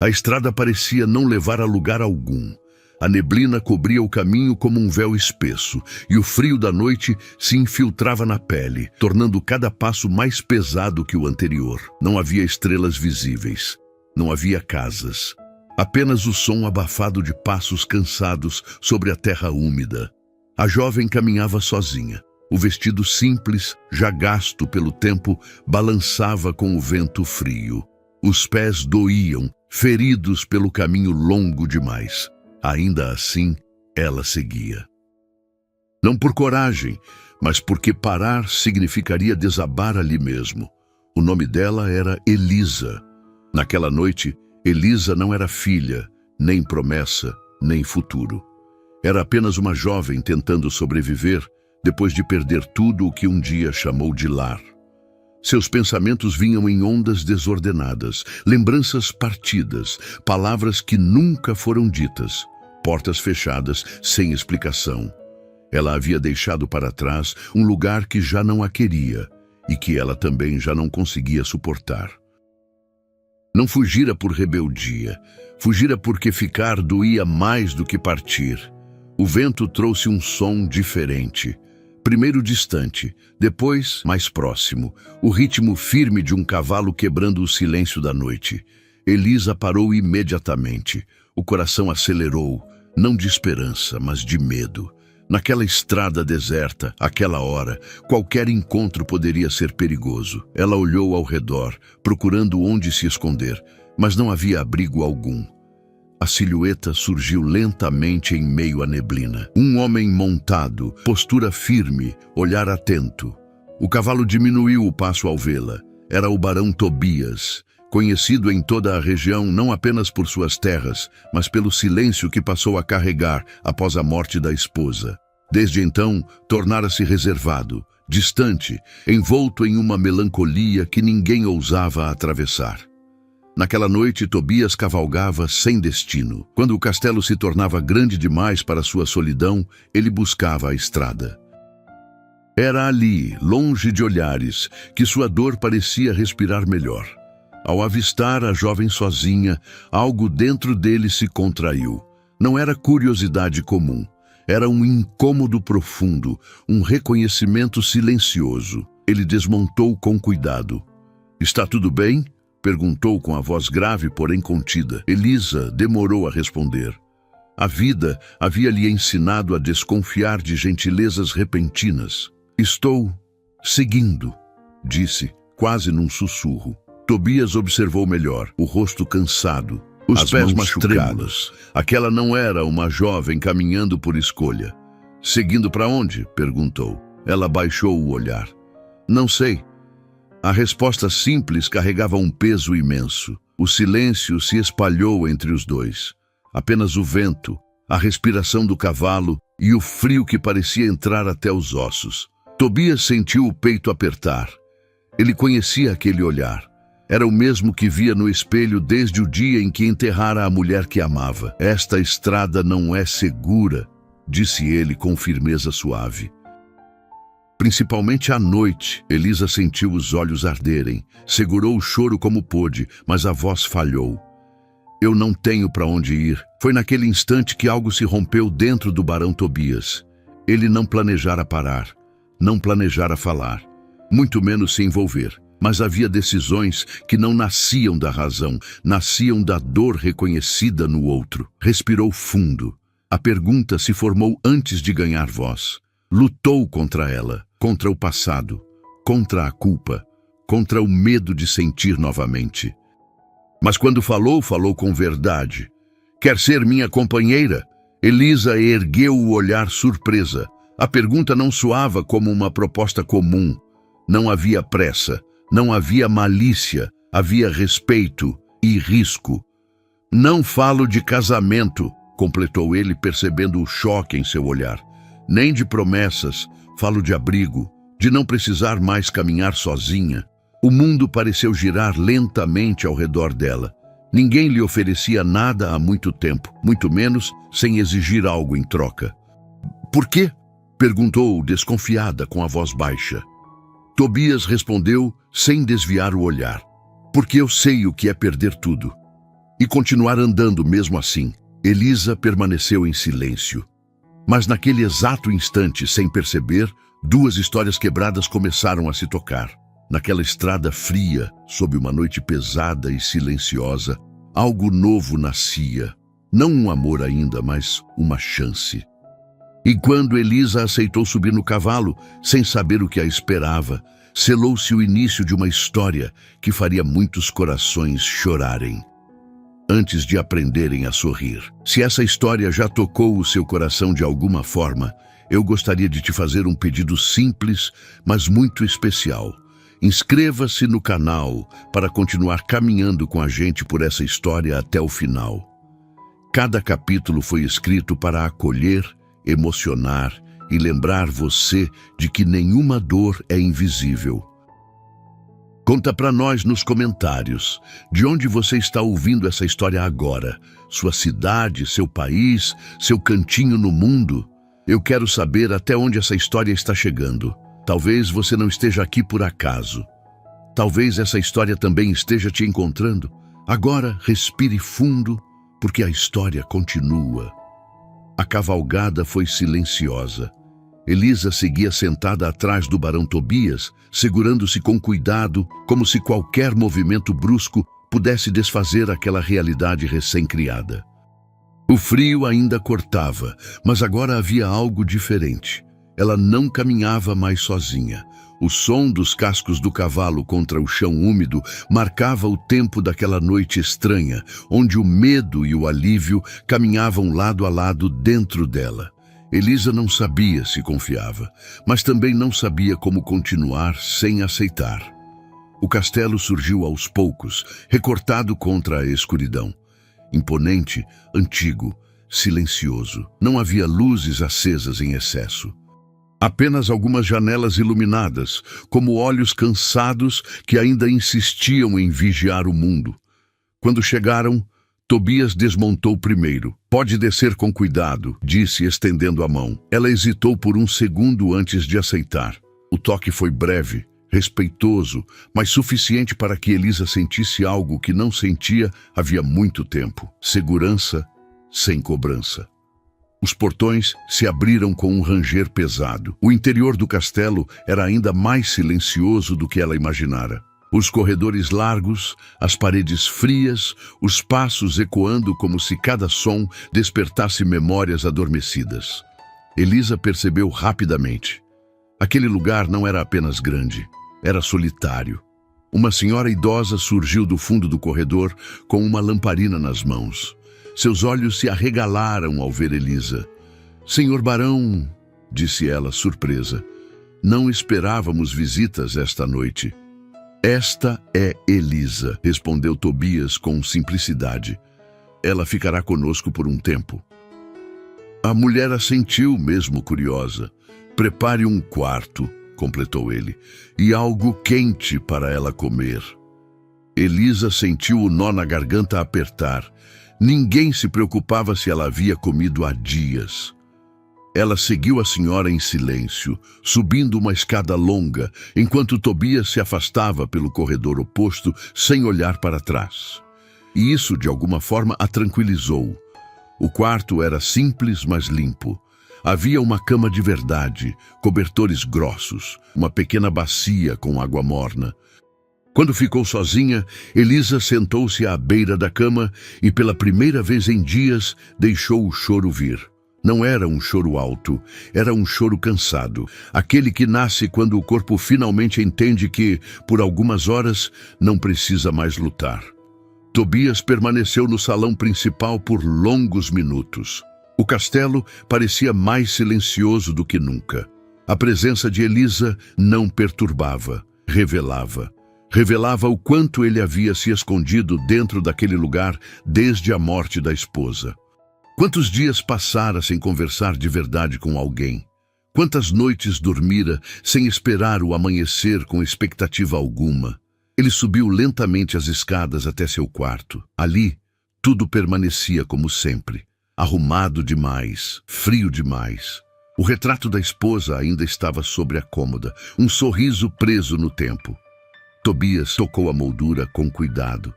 A estrada parecia não levar a lugar algum. A neblina cobria o caminho como um véu espesso, e o frio da noite se infiltrava na pele, tornando cada passo mais pesado que o anterior. Não havia estrelas visíveis. Não havia casas. Apenas o som abafado de passos cansados sobre a terra úmida. A jovem caminhava sozinha. O vestido simples, já gasto pelo tempo, balançava com o vento frio. Os pés doíam, feridos pelo caminho longo demais. Ainda assim, ela seguia. Não por coragem, mas porque parar significaria desabar ali mesmo. O nome dela era Elisa. Naquela noite, Elisa não era filha, nem promessa, nem futuro. Era apenas uma jovem tentando sobreviver depois de perder tudo o que um dia chamou de lar. Seus pensamentos vinham em ondas desordenadas, lembranças partidas, palavras que nunca foram ditas, portas fechadas sem explicação. Ela havia deixado para trás um lugar que já não a queria e que ela também já não conseguia suportar. Não fugira por rebeldia, fugira porque ficar doía mais do que partir. O vento trouxe um som diferente. Primeiro distante, depois mais próximo, o ritmo firme de um cavalo quebrando o silêncio da noite. Elisa parou imediatamente. O coração acelerou, não de esperança, mas de medo. Naquela estrada deserta, àquela hora, qualquer encontro poderia ser perigoso. Ela olhou ao redor, procurando onde se esconder, mas não havia abrigo algum. A silhueta surgiu lentamente em meio à neblina. Um homem montado, postura firme, olhar atento. O cavalo diminuiu o passo ao vê-la. Era o barão Tobias, conhecido em toda a região não apenas por suas terras, mas pelo silêncio que passou a carregar após a morte da esposa. Desde então, tornara-se reservado, distante, envolto em uma melancolia que ninguém ousava atravessar. Naquela noite, Tobias cavalgava sem destino. Quando o castelo se tornava grande demais para sua solidão, ele buscava a estrada. Era ali, longe de olhares, que sua dor parecia respirar melhor. Ao avistar a jovem sozinha, algo dentro dele se contraiu. Não era curiosidade comum. Era um incômodo profundo, um reconhecimento silencioso. Ele desmontou com cuidado. "Está tudo bem?" Perguntou com a voz grave, porém contida. Elisa demorou a responder. A vida havia lhe ensinado a desconfiar de gentilezas repentinas. "Estou seguindo", disse, quase num sussurro. Tobias observou melhor, o rosto cansado, os pés machucados. Aquela não era uma jovem caminhando por escolha. "Seguindo para onde?" perguntou. Ela baixou o olhar. "Não sei." A resposta simples carregava um peso imenso. O silêncio se espalhou entre os dois. Apenas o vento, a respiração do cavalo e o frio que parecia entrar até os ossos. Tobias sentiu o peito apertar. Ele conhecia aquele olhar. Era o mesmo que via no espelho desde o dia em que enterrara a mulher que amava. "Esta estrada não é segura", disse ele com firmeza suave. Principalmente à noite, Elisa sentiu os olhos arderem. Segurou o choro como pôde, mas a voz falhou. "Eu não tenho para onde ir." Foi naquele instante que algo se rompeu dentro do barão Tobias. Ele não planejara parar, não planejara falar, muito menos se envolver. Mas havia decisões que não nasciam da razão, nasciam da dor reconhecida no outro. Respirou fundo. A pergunta se formou antes de ganhar voz. Lutou contra ela, contra o passado, contra a culpa, contra o medo de sentir novamente. Mas quando falou, falou com verdade. "Quer ser minha companheira?" Elisa ergueu o olhar surpresa. A pergunta não soava como uma proposta comum. Não havia pressa, não havia malícia, havia respeito e risco. "Não falo de casamento", completou ele, percebendo o choque em seu olhar. "Nem de promessas, falo de abrigo, de não precisar mais caminhar sozinha." O mundo pareceu girar lentamente ao redor dela. Ninguém lhe oferecia nada há muito tempo, muito menos sem exigir algo em troca. "Por quê?" perguntou, desconfiada, com a voz baixa. Tobias respondeu sem desviar o olhar. "Porque eu sei o que é perder tudo." e continuar andando mesmo assim. Elisa permaneceu em silêncio. Mas naquele exato instante, sem perceber, duas histórias quebradas começaram a se tocar. Naquela estrada fria, sob uma noite pesada e silenciosa, algo novo nascia. Não um amor ainda, mas uma chance. E quando Elisa aceitou subir no cavalo, sem saber o que a esperava, selou-se o início de uma história que faria muitos corações chorarem antes de aprenderem a sorrir. Se essa história já tocou o seu coração de alguma forma, eu gostaria de te fazer um pedido simples, mas muito especial. Inscreva-se no canal para continuar caminhando com a gente por essa história até o final. Cada capítulo foi escrito para acolher, emocionar e lembrar você de que nenhuma dor é invisível. Conta para nós nos comentários de onde você está ouvindo essa história agora. Sua cidade, seu país, seu cantinho no mundo. Eu quero saber até onde essa história está chegando. Talvez você não esteja aqui por acaso. Talvez essa história também esteja te encontrando. Agora, respire fundo, porque a história continua. A cavalgada foi silenciosa. Elisa seguia sentada atrás do barão Tobias, segurando-se com cuidado, como se qualquer movimento brusco pudesse desfazer aquela realidade recém-criada. O frio ainda cortava, mas agora havia algo diferente. Ela não caminhava mais sozinha. O som dos cascos do cavalo contra o chão úmido marcava o tempo daquela noite estranha, onde o medo e o alívio caminhavam lado a lado dentro dela. Elisa não sabia se confiava, mas também não sabia como continuar sem aceitar. O castelo surgiu aos poucos, recortado contra a escuridão. Imponente, antigo, silencioso. Não havia luzes acesas em excesso. Apenas algumas janelas iluminadas, como olhos cansados que ainda insistiam em vigiar o mundo. Quando chegaram, Tobias desmontou primeiro. Pode descer com cuidado, disse estendendo a mão. Ela hesitou por um segundo antes de aceitar. O toque foi breve, respeitoso, mas suficiente para que Elisa sentisse algo que não sentia havia muito tempo. Segurança sem cobrança. Os portões se abriram com um ranger pesado. O interior do castelo era ainda mais silencioso do que ela imaginara. Os corredores largos, as paredes frias, os passos ecoando como se cada som despertasse memórias adormecidas. Elisa percebeu rapidamente. Aquele lugar não era apenas grande, era solitário. Uma senhora idosa surgiu do fundo do corredor com uma lamparina nas mãos. Seus olhos se arregalaram ao ver Elisa. "Senhor barão", disse ela, surpresa, "não esperávamos visitas esta noite." "Esta é Elisa", respondeu Tobias com simplicidade. "Ela ficará conosco por um tempo." A mulher assentiu, mesmo curiosa. "Prepare um quarto", completou ele, "e algo quente para ela comer." Elisa sentiu o nó na garganta apertar. Ninguém se preocupava se ela havia comido há dias. Ela seguiu a senhora em silêncio, subindo uma escada longa, enquanto Tobias se afastava pelo corredor oposto, sem olhar para trás. E isso, de alguma forma, a tranquilizou. O quarto era simples, mas limpo. Havia uma cama de verdade, cobertores grossos, uma pequena bacia com água morna. Quando ficou sozinha, Elisa sentou-se à beira da cama e, pela primeira vez em dias, deixou o choro vir. Não era um choro alto, era um choro cansado, aquele que nasce quando o corpo finalmente entende que, por algumas horas, não precisa mais lutar. Tobias permaneceu no salão principal por longos minutos. O castelo parecia mais silencioso do que nunca. A presença de Elisa não perturbava, revelava. Revelava o quanto ele havia se escondido dentro daquele lugar desde a morte da esposa. Quantos dias passara sem conversar de verdade com alguém? Quantas noites dormira sem esperar o amanhecer com expectativa alguma? Ele subiu lentamente as escadas até seu quarto. Ali, tudo permanecia como sempre. Arrumado demais, frio demais. O retrato da esposa ainda estava sobre a cômoda, um sorriso preso no tempo. Tobias tocou a moldura com cuidado.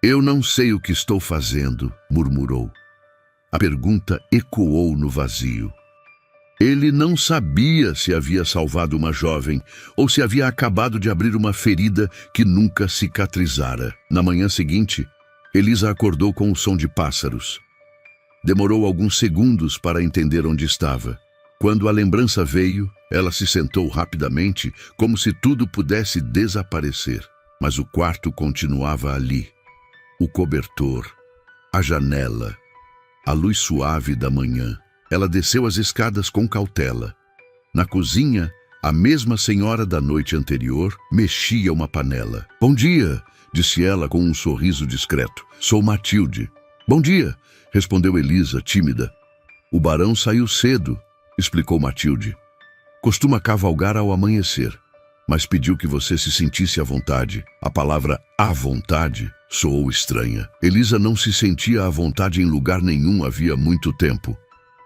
Eu não sei o que estou fazendo, murmurou. A pergunta ecoou no vazio. Ele não sabia se havia salvado uma jovem ou se havia acabado de abrir uma ferida que nunca cicatrizara. Na manhã seguinte, Elisa acordou com o som de pássaros. Demorou alguns segundos para entender onde estava. Quando a lembrança veio, ela se sentou rapidamente, como se tudo pudesse desaparecer. Mas o quarto continuava ali. O cobertor, a janela, a luz suave da manhã. Ela desceu as escadas com cautela. Na cozinha, a mesma senhora da noite anterior mexia uma panela. Bom dia, disse ela com um sorriso discreto. Sou Matilde. Bom dia, respondeu Elisa, tímida. O barão saiu cedo, explicou Matilde. Costuma cavalgar ao amanhecer, mas pediu que você se sentisse à vontade. A palavra à vontade soou estranha. Elisa não se sentia à vontade em lugar nenhum havia muito tempo.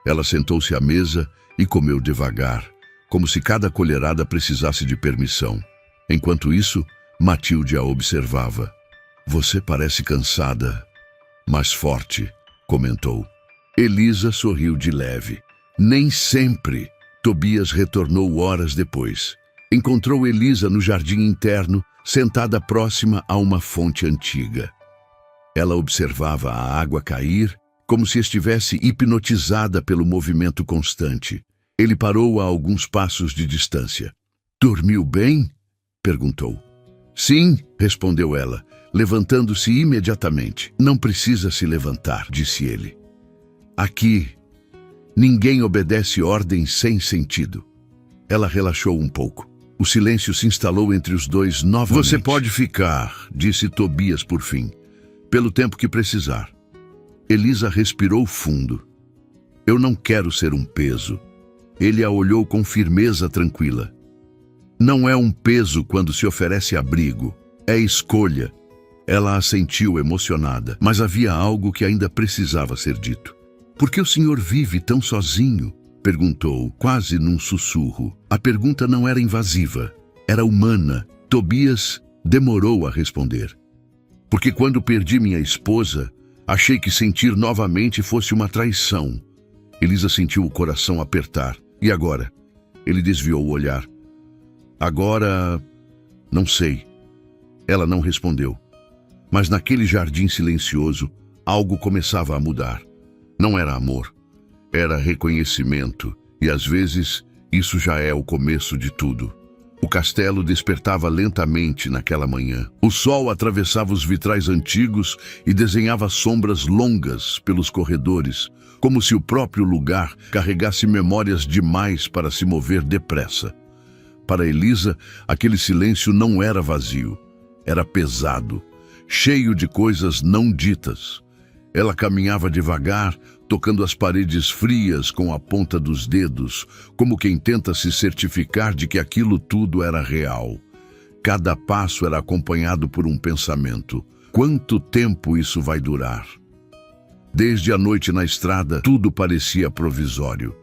Ela sentou-se à mesa e comeu devagar, como se cada colherada precisasse de permissão. Enquanto isso, Matilde a observava. Você parece cansada, mas forte, comentou. Elisa sorriu de leve. Nem sempre. Tobias retornou horas depois. Encontrou Elisa no jardim interno, sentada próxima a uma fonte antiga. Ela observava a água cair, como se estivesse hipnotizada pelo movimento constante. Ele parou a alguns passos de distância. Dormiu bem? Perguntou. Sim, respondeu ela, levantando-se imediatamente. Não precisa se levantar, disse ele. Aqui, ninguém obedece ordens sem sentido. Ela relaxou um pouco. O silêncio se instalou entre os dois novamente. Você pode ficar, disse Tobias por fim, pelo tempo que precisar. Elisa respirou fundo. Eu não quero ser um peso. Ele a olhou com firmeza tranquila. Não é um peso quando se oferece abrigo. É escolha. Ela assentiu emocionada, mas havia algo que ainda precisava ser dito. Por que o senhor vive tão sozinho? Perguntou, quase num sussurro. A pergunta não era invasiva, era humana. Tobias demorou a responder. Porque quando perdi minha esposa, achei que sentir novamente fosse uma traição. Elisa sentiu o coração apertar. E agora? Ele desviou o olhar. Agora, não sei. Ela não respondeu. Mas naquele jardim silencioso, algo começava a mudar. Não era amor, era reconhecimento. E às vezes, isso já é o começo de tudo. O castelo despertava lentamente naquela manhã. O sol atravessava os vitrais antigos e desenhava sombras longas pelos corredores, como se o próprio lugar carregasse memórias demais para se mover depressa. Para Elisa, aquele silêncio não era vazio, era pesado, cheio de coisas não ditas. Ela caminhava devagar, tocando as paredes frias com a ponta dos dedos, como quem tenta se certificar de que aquilo tudo era real. Cada passo era acompanhado por um pensamento. Quanto tempo isso vai durar? Desde a noite na estrada, tudo parecia provisório.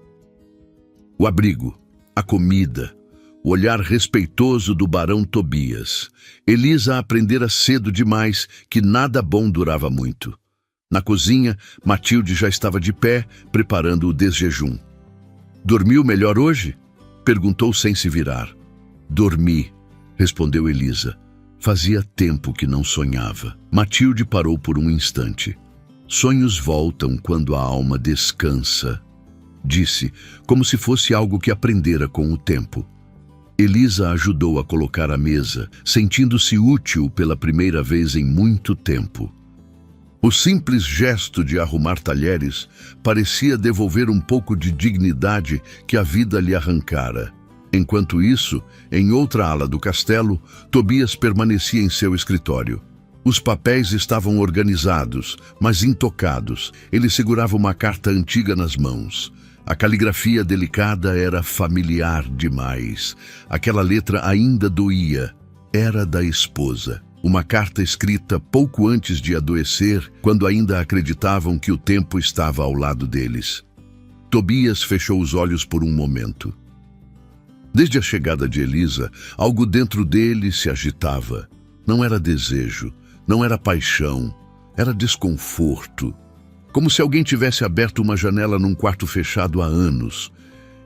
O abrigo, a comida, o olhar respeitoso do barão Tobias. Elisa aprendera cedo demais que nada bom durava muito. Na cozinha, Matilde já estava de pé, preparando o desjejum. Dormiu melhor hoje? Perguntou sem se virar. Dormi, respondeu Elisa. Fazia tempo que não sonhava. Matilde parou por um instante. Sonhos voltam quando a alma descansa, disse, como se fosse algo que aprendera com o tempo. Elisa ajudou a colocar a mesa, sentindo-se útil pela primeira vez em muito tempo. O simples gesto de arrumar talheres parecia devolver um pouco de dignidade que a vida lhe arrancara. Enquanto isso, em outra ala do castelo, Tobias permanecia em seu escritório. Os papéis estavam organizados, mas intocados. Ele segurava uma carta antiga nas mãos. A caligrafia delicada era familiar demais. Aquela letra ainda doía. Era da esposa. Uma carta escrita pouco antes de adoecer, quando ainda acreditavam que o tempo estava ao lado deles. Tobias fechou os olhos por um momento. Desde a chegada de Elisa, algo dentro dele se agitava. Não era desejo, não era paixão, Era desconforto, como se alguém tivesse aberto uma janela num quarto fechado há anos.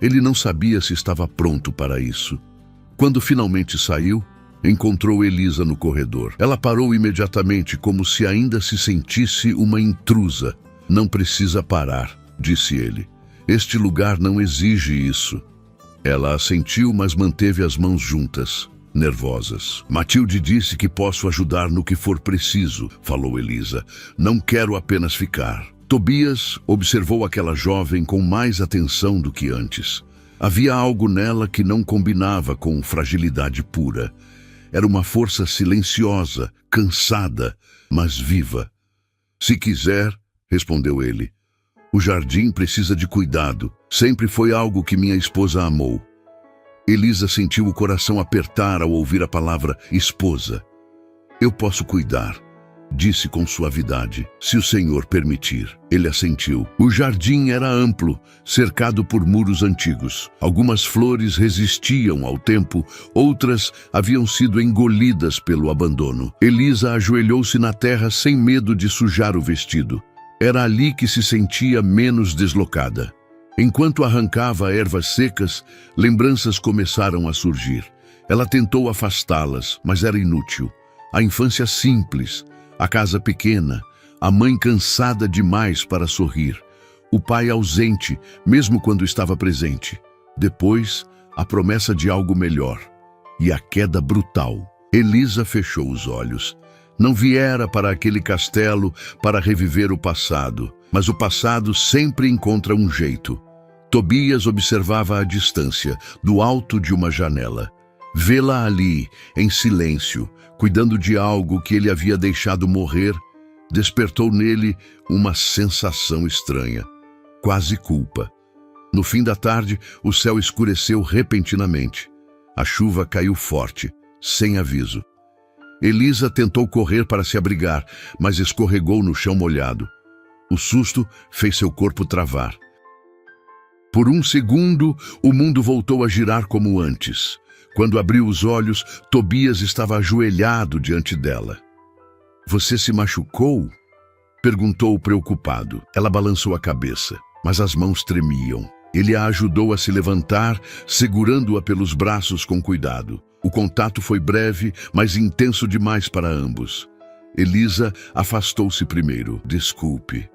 Ele não sabia se estava pronto para isso. Quando finalmente saiu, encontrou Elisa no corredor. Ela parou imediatamente, como se ainda se sentisse uma intrusa. Não precisa parar, disse ele. Este lugar não exige isso. Ela assentiu, mas manteve as mãos juntas, nervosas. Matilde disse que posso ajudar no que for preciso, falou Elisa. Não quero apenas ficar. Tobias observou aquela jovem com mais atenção do que antes. Havia algo nela que não combinava com fragilidade pura. Era uma força silenciosa, cansada, mas viva. Se quiser, respondeu ele. O jardim precisa de cuidado. Sempre foi algo que minha esposa amou. Elisa sentiu o coração apertar ao ouvir a palavra esposa. Eu posso cuidar, disse com suavidade, se o Senhor permitir. Ele assentiu. O jardim era amplo, cercado por muros antigos. Algumas flores resistiam ao tempo, outras haviam sido engolidas pelo abandono. Elisa ajoelhou-se na terra sem medo de sujar o vestido. Era ali que se sentia menos deslocada. Enquanto arrancava ervas secas, lembranças começaram a surgir. Ela tentou afastá-las, mas era inútil. A infância simples, a casa pequena, a mãe cansada demais para sorrir, o pai ausente, mesmo quando estava presente. Depois, a promessa de algo melhor e a queda brutal. Elisa fechou os olhos. Não viera para aquele castelo para reviver o passado, mas o passado sempre encontra um jeito. Tobias observava à distância, do alto de uma janela. Vê-la ali, em silêncio, cuidando de algo que ele havia deixado morrer, despertou nele uma sensação estranha, quase culpa. No fim da tarde, o céu escureceu repentinamente. A chuva caiu forte, sem aviso. Elisa tentou correr para se abrigar, mas escorregou no chão molhado. O susto fez seu corpo travar. Por um segundo, o mundo voltou a girar como antes. Quando abriu os olhos, Tobias estava ajoelhado diante dela. Você se machucou? Perguntou preocupado. Ela balançou a cabeça, mas as mãos tremiam. Ele a ajudou a se levantar, segurando-a pelos braços com cuidado. O contato foi breve, mas intenso demais para ambos. Elisa afastou-se primeiro. Desculpe,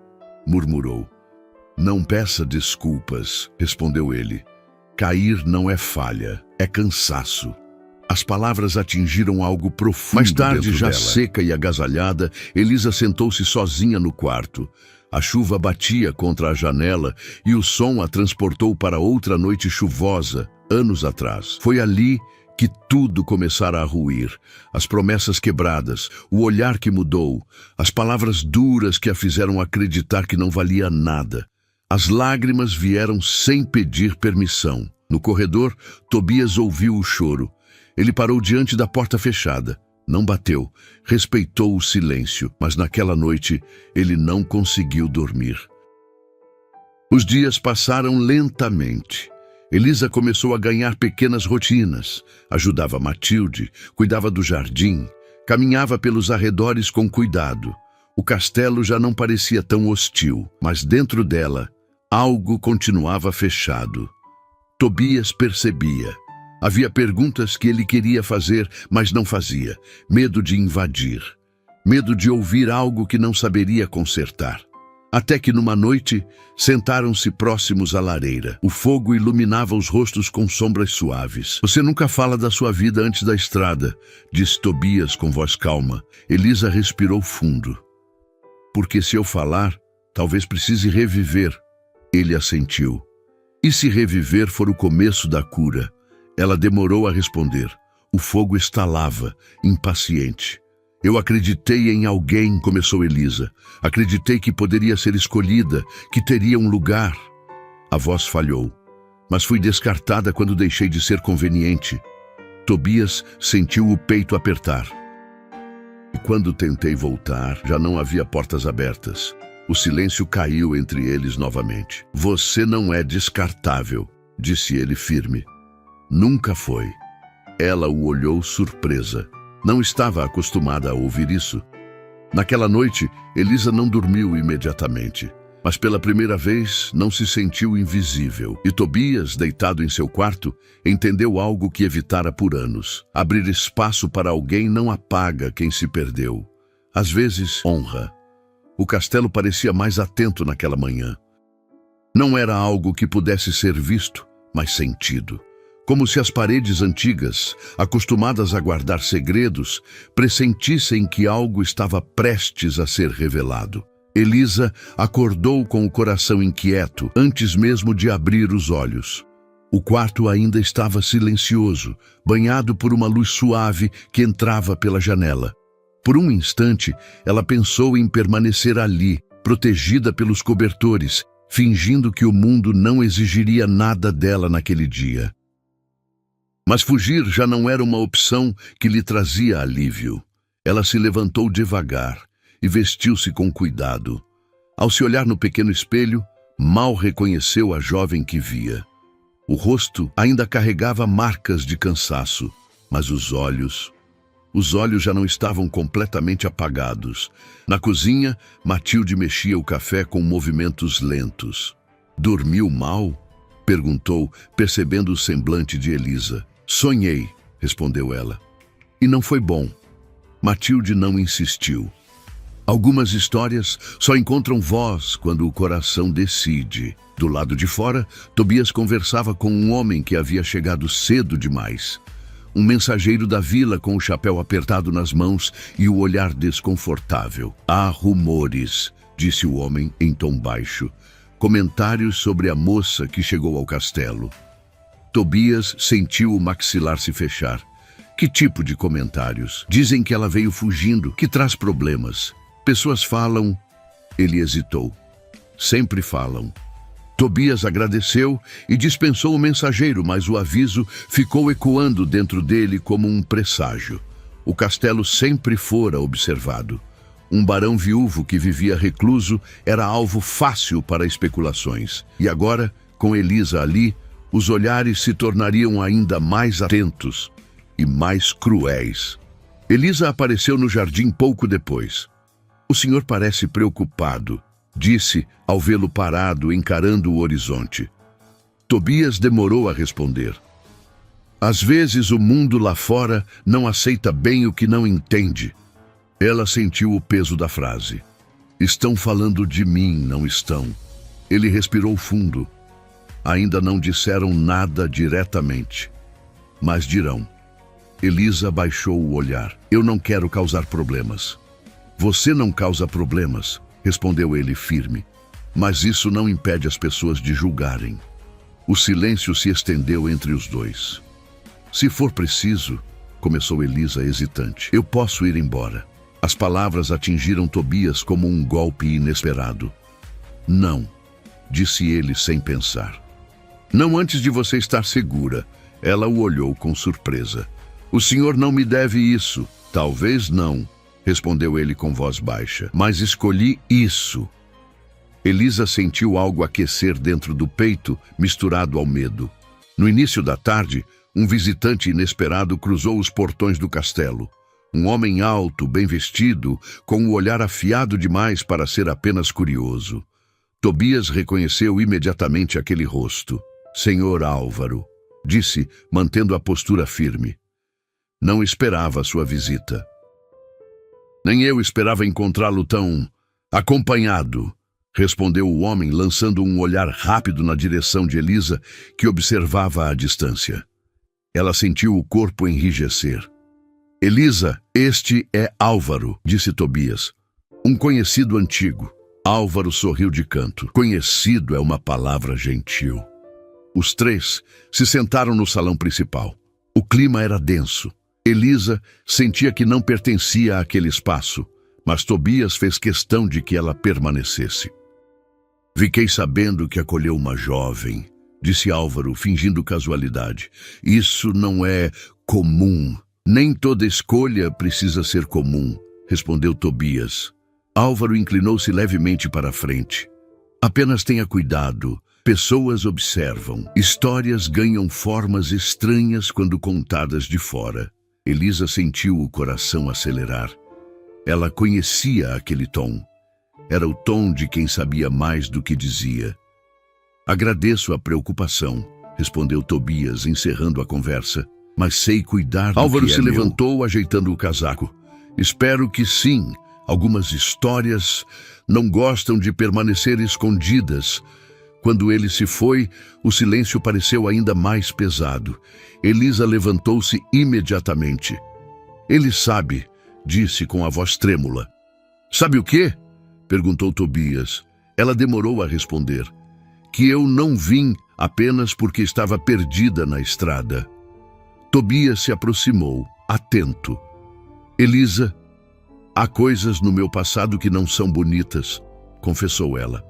murmurou. Não peça desculpas, respondeu ele. Cair não é falha, é cansaço. As palavras atingiram algo profundo. Mais tarde, já seca e agasalhada, Elisa sentou-se sozinha no quarto. A chuva batia contra a janela e o som a transportou para outra noite chuvosa, anos atrás. Foi ali que tudo começara a ruir. As promessas quebradas, o olhar que mudou, as palavras duras que a fizeram acreditar que não valia nada. As lágrimas vieram sem pedir permissão. No corredor, Tobias ouviu o choro. Ele parou diante da porta fechada. Não bateu, respeitou o silêncio, mas naquela noite ele não conseguiu dormir. Os dias passaram lentamente. Elisa começou a ganhar pequenas rotinas. Ajudava Matilde, cuidava do jardim, caminhava pelos arredores com cuidado. O castelo já não parecia tão hostil, mas dentro dela, algo continuava fechado. Tobias percebia. Havia perguntas que ele queria fazer, mas não fazia. Medo de invadir. Medo de ouvir algo que não saberia consertar. Até que numa noite, sentaram-se próximos à lareira. O fogo iluminava os rostos com sombras suaves. Você nunca fala da sua vida antes da estrada, disse Tobias com voz calma. Elisa respirou fundo. Porque se eu falar, talvez precise reviver. Ele assentiu. E se reviver for o começo da cura? Ela demorou a responder. O fogo estalava, impaciente. Eu acreditei em alguém, começou Elisa. Acreditei que poderia ser escolhida, que teria um lugar. A voz falhou, mas fui descartada quando deixei de ser conveniente. Tobias sentiu o peito apertar. E quando tentei voltar, já não havia portas abertas. O silêncio caiu entre eles novamente. Você não é descartável, disse ele firme. Nunca foi. Ela o olhou surpresa. Não estava acostumada a ouvir isso. Naquela noite, Elisa não dormiu imediatamente. Mas pela primeira vez não se sentiu invisível. E Tobias, deitado em seu quarto, entendeu algo que evitara por anos. Abrir espaço para alguém não apaga quem se perdeu. Às vezes, honra. O castelo parecia mais atento naquela manhã. Não era algo que pudesse ser visto, mas sentido. Como se as paredes antigas, acostumadas a guardar segredos, pressentissem que algo estava prestes a ser revelado. Elisa acordou com o coração inquieto, antes mesmo de abrir os olhos. O quarto ainda estava silencioso, banhado por uma luz suave que entrava pela janela. Por um instante, ela pensou em permanecer ali, protegida pelos cobertores, fingindo que o mundo não exigiria nada dela naquele dia. Mas fugir já não era uma opção que lhe trazia alívio. Ela se levantou devagar e vestiu-se com cuidado. Ao se olhar no pequeno espelho, mal reconheceu a jovem que via. O rosto ainda carregava marcas de cansaço, mas os olhos já não estavam completamente apagados. Na cozinha, Matilde mexia o café com movimentos lentos. "Dormiu mal?" perguntou, percebendo o semblante de Elisa. "Sonhei", respondeu ela. "E não foi bom." Matilde não insistiu. Algumas histórias só encontram voz quando o coração decide. Do lado de fora, Tobias conversava com um homem que havia chegado cedo demais. Um mensageiro da vila com o chapéu apertado nas mãos e o olhar desconfortável. "Há rumores", disse o homem em tom baixo. "Comentários sobre a moça que chegou ao castelo." Tobias sentiu o maxilar se fechar. "Que tipo de comentários?" "Dizem que ela veio fugindo, que traz problemas. Pessoas falam..." Ele hesitou. "Sempre falam." Tobias agradeceu e dispensou o mensageiro, mas o aviso ficou ecoando dentro dele como um presságio. O castelo sempre fora observado. Um barão viúvo que vivia recluso era alvo fácil para especulações. E agora, com Elisa ali, os olhares se tornariam ainda mais atentos e mais cruéis. Elisa apareceu no jardim pouco depois. "O senhor parece preocupado", disse ao vê-lo parado encarando o horizonte. Tobias demorou a responder. "Às vezes o mundo lá fora não aceita bem o que não entende." Ela sentiu o peso da frase. "Estão falando de mim, não estão?" Ele respirou fundo. "Ainda não disseram nada diretamente, mas dirão." Elisa baixou o olhar. "Eu não quero causar problemas." "Você não causa problemas", respondeu ele firme. "Mas isso não impede as pessoas de julgarem." O silêncio se estendeu entre os dois. "Se for preciso", começou Elisa hesitante, "eu posso ir embora." As palavras atingiram Tobias como um golpe inesperado. "Não", disse ele sem pensar. "Não antes de você estar segura." Ela o olhou com surpresa. "O senhor não me deve isso." "Talvez não", respondeu ele com voz baixa, "mas escolhi isso." Elisa sentiu algo aquecer dentro do peito, misturado ao medo. No início da tarde, um visitante inesperado cruzou os portões do castelo. Um homem alto, bem vestido, com o olhar afiado demais para ser apenas curioso. Tobias reconheceu imediatamente aquele rosto. "Senhor Álvaro", disse, mantendo a postura firme. "Não esperava a sua visita." "Nem eu esperava encontrá-lo tão acompanhado", respondeu o homem, lançando um olhar rápido na direção de Elisa, que observava à distância. Ela sentiu o corpo enrijecer. "Elisa, este é Álvaro", disse Tobias. "Um conhecido antigo." Álvaro sorriu de canto. Conhecido é uma palavra gentil. Os três se sentaram no salão principal. O clima era denso. Elisa sentia que não pertencia àquele espaço, mas Tobias fez questão de que ela permanecesse. "Fiquei sabendo que acolheu uma jovem", disse Álvaro, fingindo casualidade. "Isso não é comum." "Nem toda escolha precisa ser comum", respondeu Tobias. Álvaro inclinou-se levemente para a frente. "Apenas tenha cuidado. Pessoas observam. Histórias ganham formas estranhas quando contadas de fora." Elisa sentiu o coração acelerar. Ela conhecia aquele tom. Era o tom de quem sabia mais do que dizia. Agradeço a preocupação, respondeu Tobias, encerrando a conversa. Mas sei cuidar do Álvaro que é se meu. levantou, ajeitando o casaco. Espero que sim. Algumas histórias não gostam de permanecer escondidas. Quando ele se foi, o silêncio pareceu ainda mais pesado. Elisa levantou-se imediatamente. Ele sabe, disse com a voz trêmula. Sabe o quê? Perguntou Tobias. Ela demorou a responder. Que eu não vim apenas porque estava perdida na estrada. Tobias se aproximou, atento. Elisa, há coisas no meu passado que não são bonitas, confessou ela.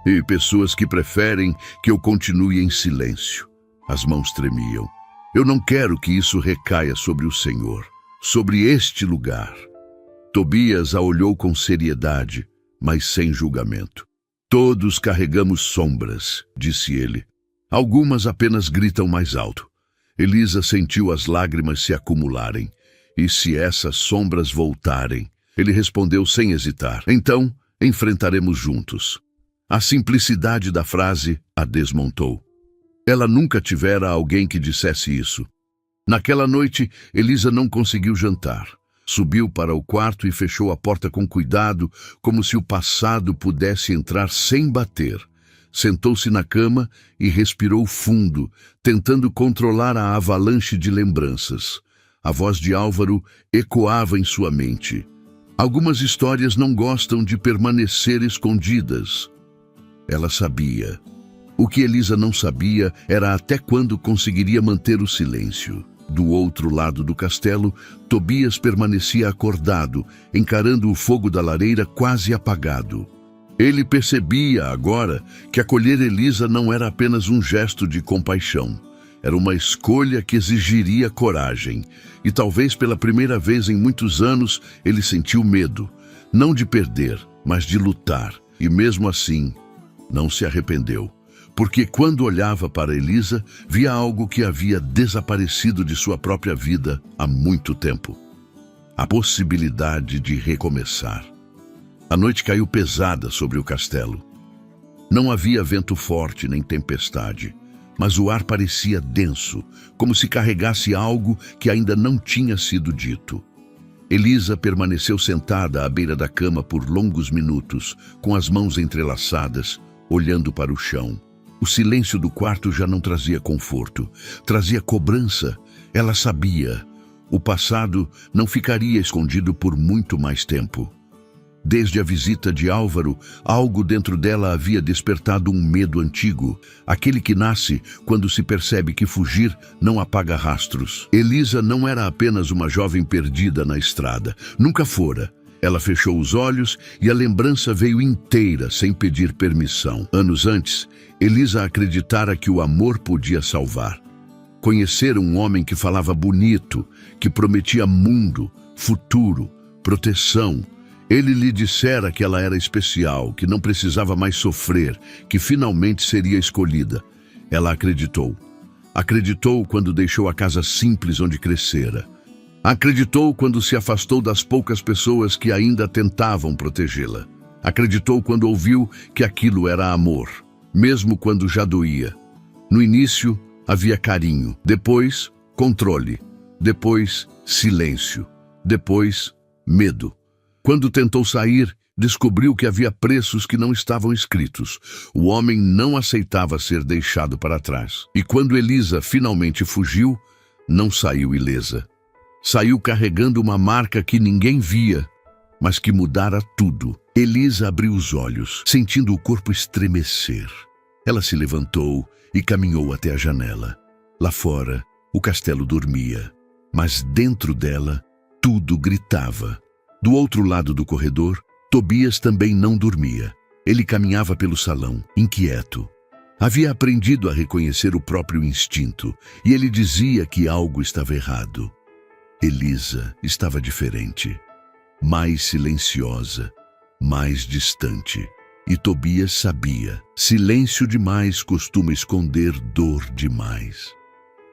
E pessoas que preferem que eu continue em silêncio. As mãos tremiam. Eu não quero que isso recaia sobre o Senhor, sobre este lugar. Tobias a olhou com seriedade, mas sem julgamento. Todos carregamos sombras, disse ele. Algumas apenas gritam mais alto. Elisa sentiu as lágrimas se acumularem. E se essas sombras voltarem? Ele respondeu sem hesitar. Então, enfrentaremos juntos. A simplicidade da frase a desmontou. Ela nunca tivera alguém que dissesse isso. Naquela noite, Elisa não conseguiu jantar. Subiu para o quarto e fechou a porta com cuidado, como se o passado pudesse entrar sem bater. Sentou-se na cama e respirou fundo, tentando controlar a avalanche de lembranças. A voz de Álvaro ecoava em sua mente. Algumas histórias não gostam de permanecer escondidas. Ela sabia. O que Elisa não sabia era até quando conseguiria manter o silêncio. Do outro lado do castelo, Tobias permanecia acordado, encarando o fogo da lareira quase apagado. Ele percebia agora que acolher Elisa não era apenas um gesto de compaixão. Era uma escolha que exigiria coragem. E talvez pela primeira vez em muitos anos ele sentiu medo. Não de perder, mas de lutar. E mesmo assim, não se arrependeu. Porque quando olhava para Elisa, via algo que havia desaparecido de sua própria vida há muito tempo. A possibilidade de recomeçar. A noite caiu pesada sobre o castelo. Não havia vento forte nem tempestade, mas o ar parecia denso, como se carregasse algo que ainda não tinha sido dito. Elisa permaneceu sentada à beira da cama por longos minutos, com as mãos entrelaçadas, olhando para o chão. O silêncio do quarto já não trazia conforto, trazia cobrança. Ela sabia. O passado não ficaria escondido por muito mais tempo. Desde a visita de Álvaro, algo dentro dela havia despertado um medo antigo, aquele que nasce quando se percebe que fugir não apaga rastros. Elisa não era apenas uma jovem perdida na estrada, nunca fora. Ela fechou os olhos e a lembrança veio inteira, sem pedir permissão. Anos antes, Elisa acreditara que o amor podia salvar. Conhecer um homem que falava bonito, que prometia mundo, futuro, proteção. Ele lhe dissera que ela era especial, que não precisava mais sofrer, que finalmente seria escolhida. Ela acreditou. Acreditou quando deixou a casa simples onde crescera. Acreditou quando se afastou das poucas pessoas que ainda tentavam protegê-la. Acreditou quando ouviu que aquilo era amor, mesmo quando já doía. No início, havia carinho, depois, controle, depois, silêncio, depois, medo. Quando tentou sair, descobriu que havia preços que não estavam escritos. O homem não aceitava ser deixado para trás. E quando Elisa finalmente fugiu, não saiu ilesa. Saiu carregando uma marca que ninguém via, mas que mudara tudo. Elisa abriu os olhos, sentindo o corpo estremecer. Ela se levantou e caminhou até a janela. Lá fora, o castelo dormia, mas dentro dela, tudo gritava. Do outro lado do corredor, Tobias também não dormia. Ele caminhava pelo salão, inquieto. Havia aprendido a reconhecer o próprio instinto, e ele dizia que algo estava errado. Elisa estava diferente, mais silenciosa, mais distante. E Tobias sabia, silêncio demais costuma esconder dor demais.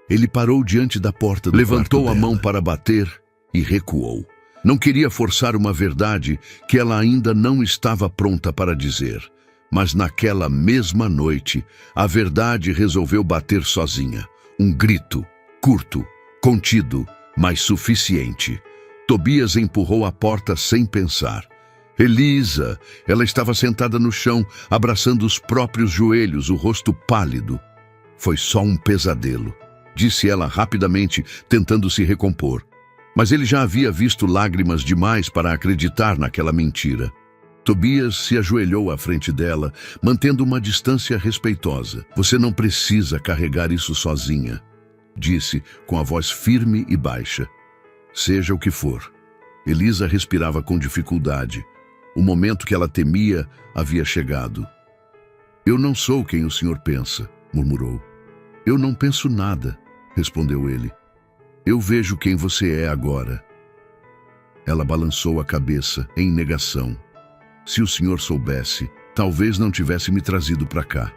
Ele parou diante da porta do quarto dela. Levantou a mão para bater e recuou. Não queria forçar uma verdade que ela ainda não estava pronta para dizer. Mas naquela mesma noite, a verdade resolveu bater sozinha. Um grito, curto, contido, mas suficiente. Tobias empurrou a porta sem pensar. Elisa! Ela estava sentada no chão, abraçando os próprios joelhos, o rosto pálido. Foi só um pesadelo, disse ela rapidamente, tentando se recompor. Mas ele já havia visto lágrimas demais para acreditar naquela mentira. Tobias se ajoelhou à frente dela, mantendo uma distância respeitosa. Você não precisa carregar isso sozinha, disse com a voz firme e baixa. Seja o que for. Elisa respirava com dificuldade. O momento que ela temia havia chegado. Eu não sou quem o senhor pensa, murmurou. Eu não penso nada, respondeu ele. Eu vejo quem você é agora. Ela balançou a cabeça, em negação. Se o senhor soubesse, talvez não tivesse me trazido para cá.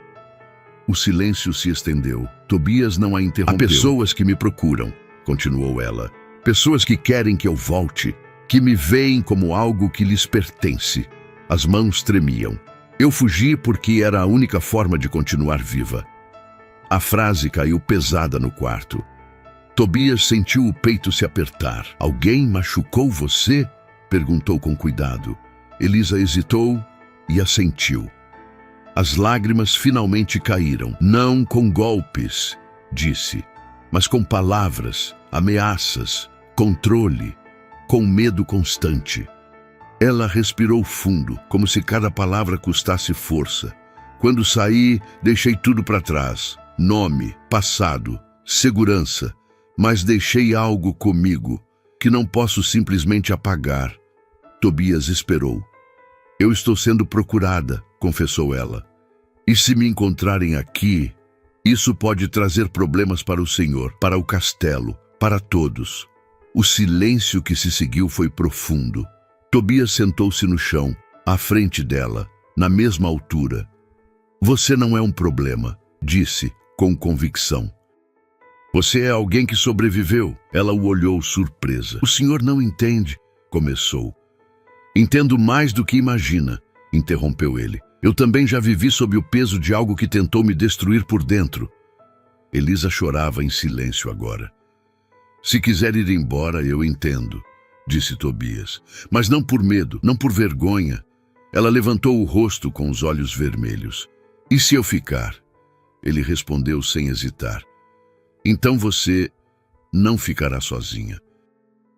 O silêncio se estendeu. Tobias não a interrompeu. Há pessoas que me procuram, continuou ela. Pessoas que querem que eu volte, que me veem como algo que lhes pertence. As mãos tremiam. Eu fugi porque era a única forma de continuar viva. A frase caiu pesada no quarto. Tobias sentiu o peito se apertar. Alguém machucou você? Perguntou com cuidado. Elisa hesitou e assentiu. As lágrimas finalmente caíram. Não com golpes, disse, mas com palavras, ameaças, controle, com medo constante. Ela respirou fundo, como se cada palavra custasse força. Quando saí, deixei tudo para trás. Nome, passado, segurança. Mas deixei algo comigo, que não posso simplesmente apagar. Tobias esperou. Eu estou sendo procurada, confessou ela. E se me encontrarem aqui, isso pode trazer problemas para o senhor, para o castelo, para todos. O silêncio que se seguiu foi profundo. Tobias sentou-se no chão, à frente dela, na mesma altura. Você não é um problema, disse, com convicção. Você é alguém que sobreviveu. Ela o olhou surpresa. O senhor não entende, começou. Entendo mais do que imagina, interrompeu ele. Eu também já vivi sob o peso de algo que tentou me destruir por dentro. Elisa chorava em silêncio agora. Se quiser ir embora, eu entendo, disse Tobias. Mas não por medo, não por vergonha. Ela levantou o rosto com os olhos vermelhos. E se eu ficar? Ele respondeu sem hesitar. Então você não ficará sozinha.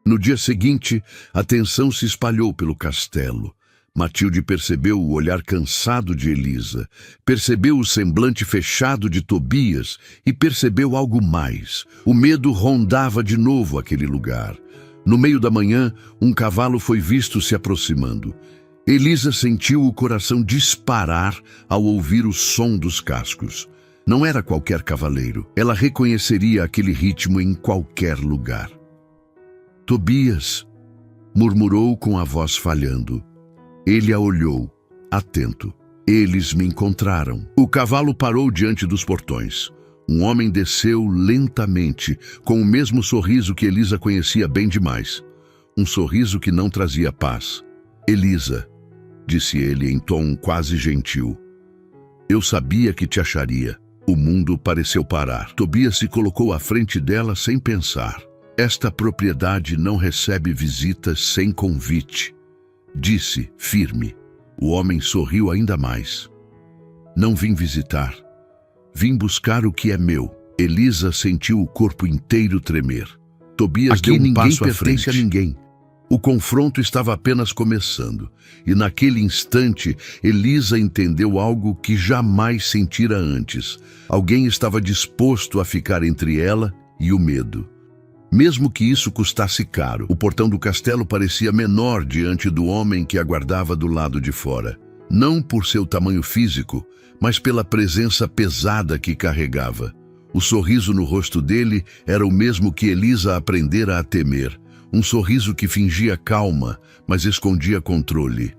No dia seguinte, a tensão se espalhou pelo castelo. Matilde percebeu o olhar cansado de Elisa, percebeu o semblante fechado de Tobias e percebeu algo mais. O medo rondava de novo aquele lugar. No meio da manhã, um cavalo foi visto se aproximando. Elisa sentiu o coração disparar ao ouvir o som dos cascos. Não era qualquer cavaleiro. Ela reconheceria aquele ritmo em qualquer lugar. Tobias, murmurou com a voz falhando. Ele a olhou, atento. Eles me encontraram. O cavalo parou diante dos portões. Um homem desceu lentamente, com o mesmo sorriso que Elisa conhecia bem demais. Um sorriso que não trazia paz. Elisa, disse ele em tom quase gentil. Eu sabia que te acharia. O mundo pareceu parar. Tobias se colocou à frente dela sem pensar. Esta propriedade não recebe visitas sem convite, disse, firme. O homem sorriu ainda mais. Não vim visitar. Vim buscar o que é meu. Elisa sentiu o corpo inteiro tremer. Tobias deu um passo à frente. Aqui ninguém pertence a ninguém. O confronto estava apenas começando, e naquele instante, Elisa entendeu algo que jamais sentira antes. Alguém estava disposto a ficar entre ela e o medo. Mesmo que isso custasse caro, o portão do castelo parecia menor diante do homem que aguardava do lado de fora. Não por seu tamanho físico, mas pela presença pesada que carregava. O sorriso no rosto dele era o mesmo que Elisa aprendera a temer. Um sorriso que fingia calma, mas escondia controle.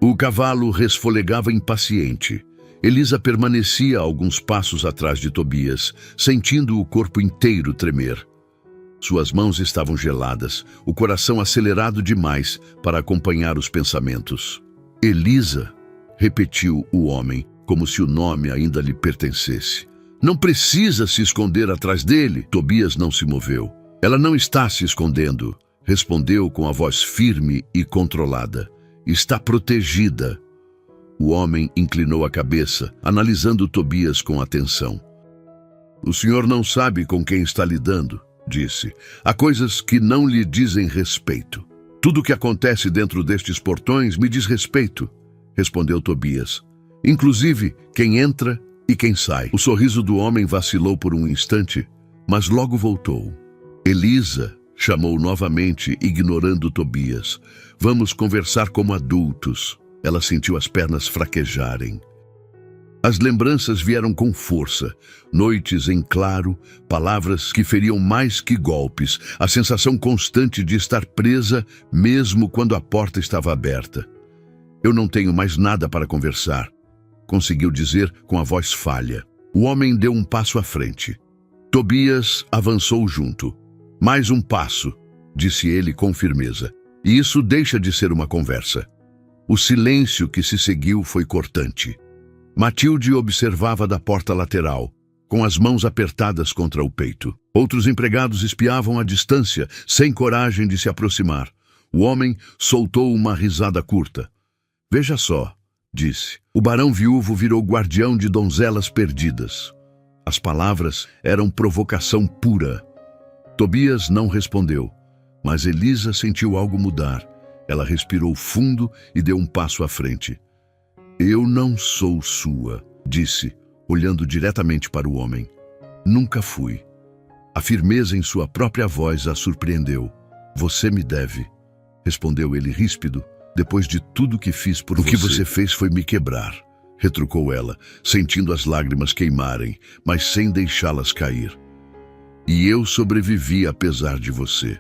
O cavalo resfolegava impaciente. Elisa permanecia a alguns passos atrás de Tobias, sentindo o corpo inteiro tremer. Suas mãos estavam geladas, o coração acelerado demais para acompanhar os pensamentos. Elisa, repetiu o homem, como se o nome ainda lhe pertencesse. Não precisa se esconder atrás dele. Tobias não se moveu. Ela não está se escondendo, respondeu com a voz firme e controlada. Está protegida. O homem inclinou a cabeça, analisando Tobias com atenção. O senhor não sabe com quem está lidando, disse. Há coisas que não lhe dizem respeito. Tudo o que acontece dentro destes portões me diz respeito, respondeu Tobias. Inclusive quem entra e quem sai. O sorriso do homem vacilou por um instante, mas logo voltou. Elisa, chamou novamente, ignorando Tobias. Vamos conversar como adultos. Ela sentiu as pernas fraquejarem. As lembranças vieram com força. Noites em claro, palavras que feriam mais que golpes, a sensação constante de estar presa, mesmo quando a porta estava aberta. Eu não tenho mais nada para conversar, conseguiu dizer com a voz falha. O homem deu um passo à frente. Tobias avançou junto. Mais um passo, disse ele com firmeza. E isso deixa de ser uma conversa. O silêncio que se seguiu foi cortante. Matilde observava da porta lateral, com as mãos apertadas contra o peito. Outros empregados espiavam à distância, sem coragem de se aproximar. O homem soltou uma risada curta. Veja só, disse. O barão viúvo virou guardião de donzelas perdidas. As palavras eram provocação pura. Tobias não respondeu, mas Elisa sentiu algo mudar. Ela respirou fundo e deu um passo à frente. Eu não sou sua, disse, olhando diretamente para o homem. Nunca fui. A firmeza em sua própria voz a surpreendeu. Você me deve, respondeu ele ríspido, depois de tudo que fiz por você. O que você fez foi me quebrar, retrucou ela, sentindo as lágrimas queimarem, mas sem deixá-las cair. E eu sobrevivi apesar de você.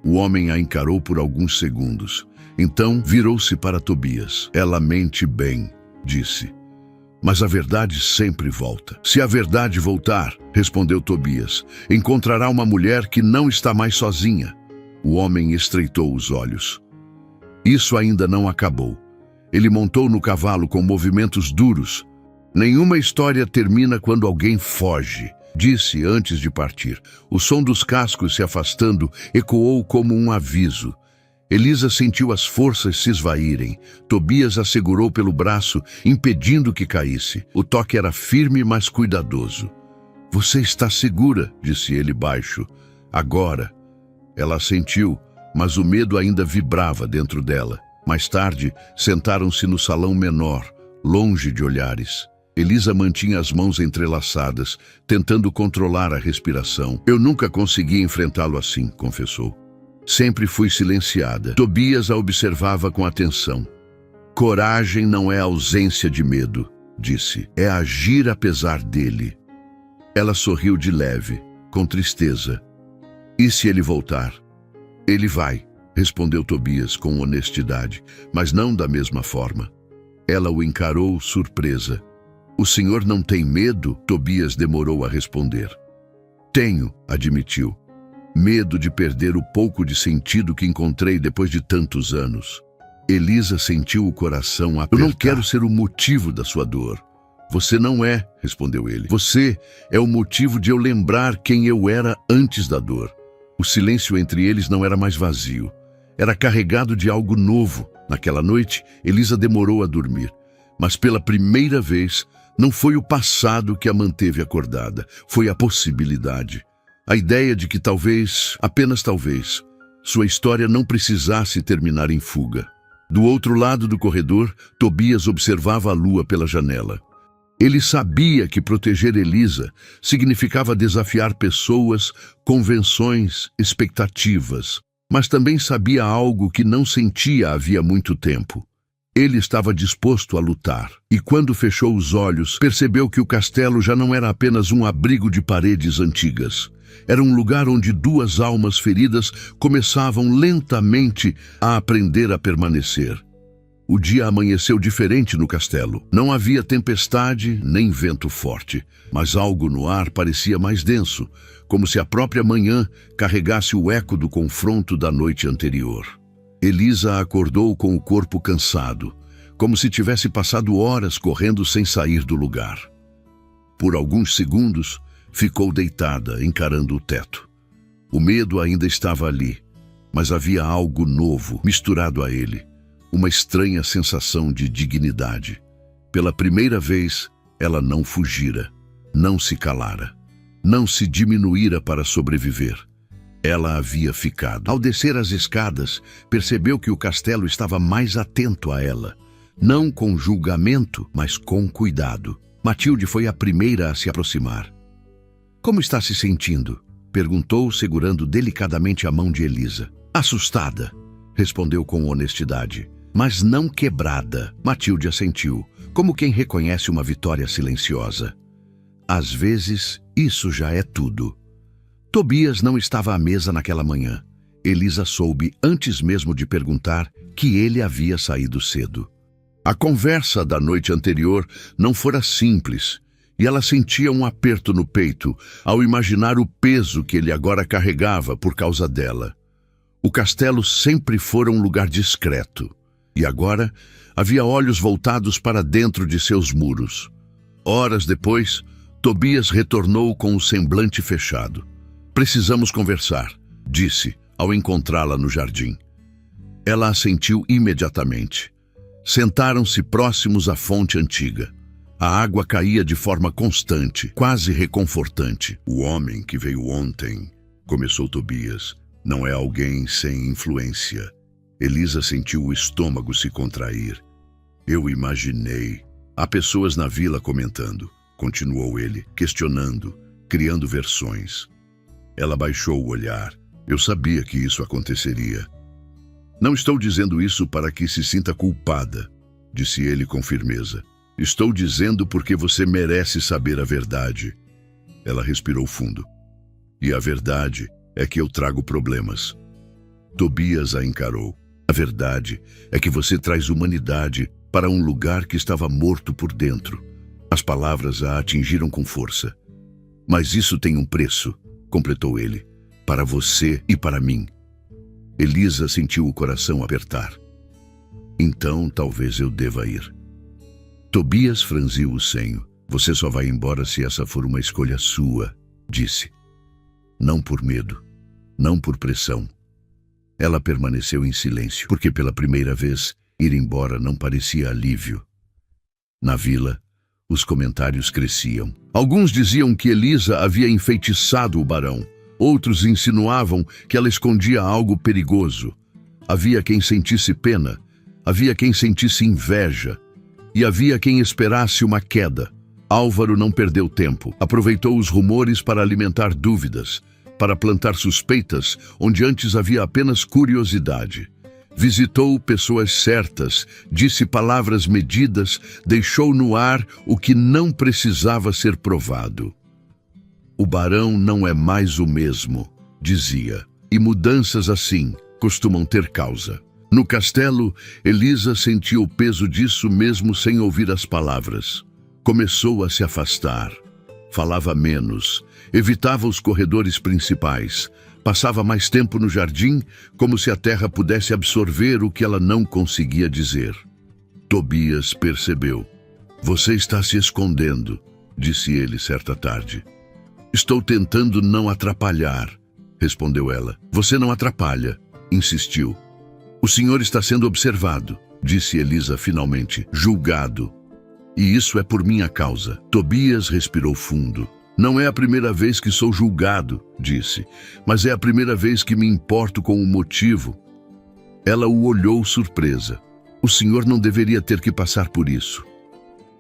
O homem a encarou por alguns segundos. Então virou-se para Tobias. Ela mente bem, disse. Mas a verdade sempre volta. Se a verdade voltar, respondeu Tobias, encontrará uma mulher que não está mais sozinha. O homem estreitou os olhos. Isso ainda não acabou. Ele montou no cavalo com movimentos duros. Nenhuma história termina quando alguém foge, disse antes de partir. O som dos cascos se afastando ecoou como um aviso. Elisa sentiu as forças se esvaírem. Tobias a segurou pelo braço, impedindo que caísse. O toque era firme, mas cuidadoso. Você está segura, disse ele baixo. Agora. Ela assentiu, mas o medo ainda vibrava dentro dela. Mais tarde, sentaram-se no salão menor, longe de olhares. Elisa mantinha as mãos entrelaçadas, tentando controlar a respiração. Eu nunca consegui enfrentá-lo assim, confessou. Sempre fui silenciada. Tobias a observava com atenção. Coragem não é ausência de medo, disse. É agir apesar dele. Ela sorriu de leve, com tristeza. E se ele voltar? Ele vai, respondeu Tobias com honestidade, mas não da mesma forma. Ela o encarou surpresa. O senhor não tem medo? Tobias demorou a responder. Tenho, admitiu. Medo de perder o pouco de sentido que encontrei depois de tantos anos. Elisa sentiu o coração apertar. Eu não quero ser o motivo da sua dor. Você não é, respondeu ele. Você é o motivo de eu lembrar quem eu era antes da dor. O silêncio entre eles não era mais vazio. Era carregado de algo novo. Naquela noite, Elisa demorou a dormir. Mas pela primeira vez, não foi o passado que a manteve acordada. Foi a possibilidade. A ideia de que talvez, apenas talvez, sua história não precisasse terminar em fuga. Do outro lado do corredor, Tobias observava a lua pela janela. Ele sabia que proteger Elisa significava desafiar pessoas, convenções, expectativas, mas também sabia algo que não sentia havia muito tempo. Ele estava disposto a lutar, e quando fechou os olhos, percebeu que o castelo já não era apenas um abrigo de paredes antigas. Era um lugar onde duas almas feridas começavam lentamente a aprender a permanecer. O dia amanheceu diferente no castelo. Não havia tempestade nem vento forte, mas algo no ar parecia mais denso, como se a própria manhã carregasse o eco do confronto da noite anterior. Elisa acordou com o corpo cansado, como se tivesse passado horas correndo sem sair do lugar. Por alguns segundos, ficou deitada, encarando o teto. O medo ainda estava ali, mas havia algo novo misturado a ele. Uma estranha sensação de dignidade. Pela primeira vez, ela não fugira, não se calara, não se diminuíra para sobreviver. Ela havia ficado. Ao descer as escadas, percebeu que o castelo estava mais atento a ela. Não com julgamento, mas com cuidado. Matilde foi a primeira a se aproximar. "Como está se sentindo?" perguntou, segurando delicadamente a mão de Elisa. "Assustada", respondeu com honestidade. "Mas não quebrada." Matilde assentiu, como quem reconhece uma vitória silenciosa. "Às vezes, isso já é tudo." Tobias não estava à mesa naquela manhã. Elisa soube, antes mesmo de perguntar, que ele havia saído cedo. A conversa da noite anterior não fora simples, e ela sentia um aperto no peito ao imaginar o peso que ele agora carregava por causa dela. O castelo sempre fora um lugar discreto. E agora, havia olhos voltados para dentro de seus muros. Horas depois, Tobias retornou com o semblante fechado. "Precisamos conversar", disse, ao encontrá-la no jardim. Ela assentiu imediatamente. Sentaram-se próximos à fonte antiga. A água caía de forma constante, quase reconfortante. "O homem que veio ontem", começou Tobias, "não é alguém sem influência." Elisa sentiu o estômago se contrair. "Eu imaginei." "Há pessoas na vila comentando", continuou ele, questionando, criando versões. Ela baixou o olhar. "Eu sabia que isso aconteceria." "Não estou dizendo isso para que se sinta culpada", disse ele com firmeza. "Estou dizendo porque você merece saber a verdade." Ela respirou fundo. "E a verdade é que eu trago problemas." Tobias a encarou. "A verdade é que você traz humanidade para um lugar que estava morto por dentro." As palavras a atingiram com força. "Mas isso tem um preço", completou ele, "para você e para mim." Elisa sentiu o coração apertar. "Então talvez eu deva ir." Tobias franziu o senho. "Você só vai embora se essa for uma escolha sua", disse. "Não por medo, não por pressão." Ela permaneceu em silêncio, porque pela primeira vez, ir embora não parecia alívio. Na vila, os comentários cresciam. Alguns diziam que Elisa havia enfeitiçado o barão. Outros insinuavam que ela escondia algo perigoso. Havia quem sentisse pena, havia quem sentisse inveja, e havia quem esperasse uma queda. Álvaro não perdeu tempo. Aproveitou os rumores para alimentar dúvidas, para plantar suspeitas onde antes havia apenas curiosidade. Visitou pessoas certas, disse palavras medidas, deixou no ar o que não precisava ser provado. "O barão não é mais o mesmo", dizia, e mudanças assim costumam ter causa. No castelo, Elisa sentiu o peso disso mesmo sem ouvir as palavras. Começou a se afastar. Falava menos, evitava os corredores principais, passava mais tempo no jardim, como se a terra pudesse absorver o que ela não conseguia dizer. Tobias percebeu. "Você está se escondendo", disse ele certa tarde. "Estou tentando não atrapalhar", respondeu ela. "Você não atrapalha", insistiu. "O senhor está sendo observado", disse Elisa finalmente, "julgado. E isso é por minha causa." Tobias respirou fundo. "Não é a primeira vez que sou julgado", disse, "mas é a primeira vez que me importo com o motivo." Ela o olhou surpresa. "O senhor não deveria ter que passar por isso."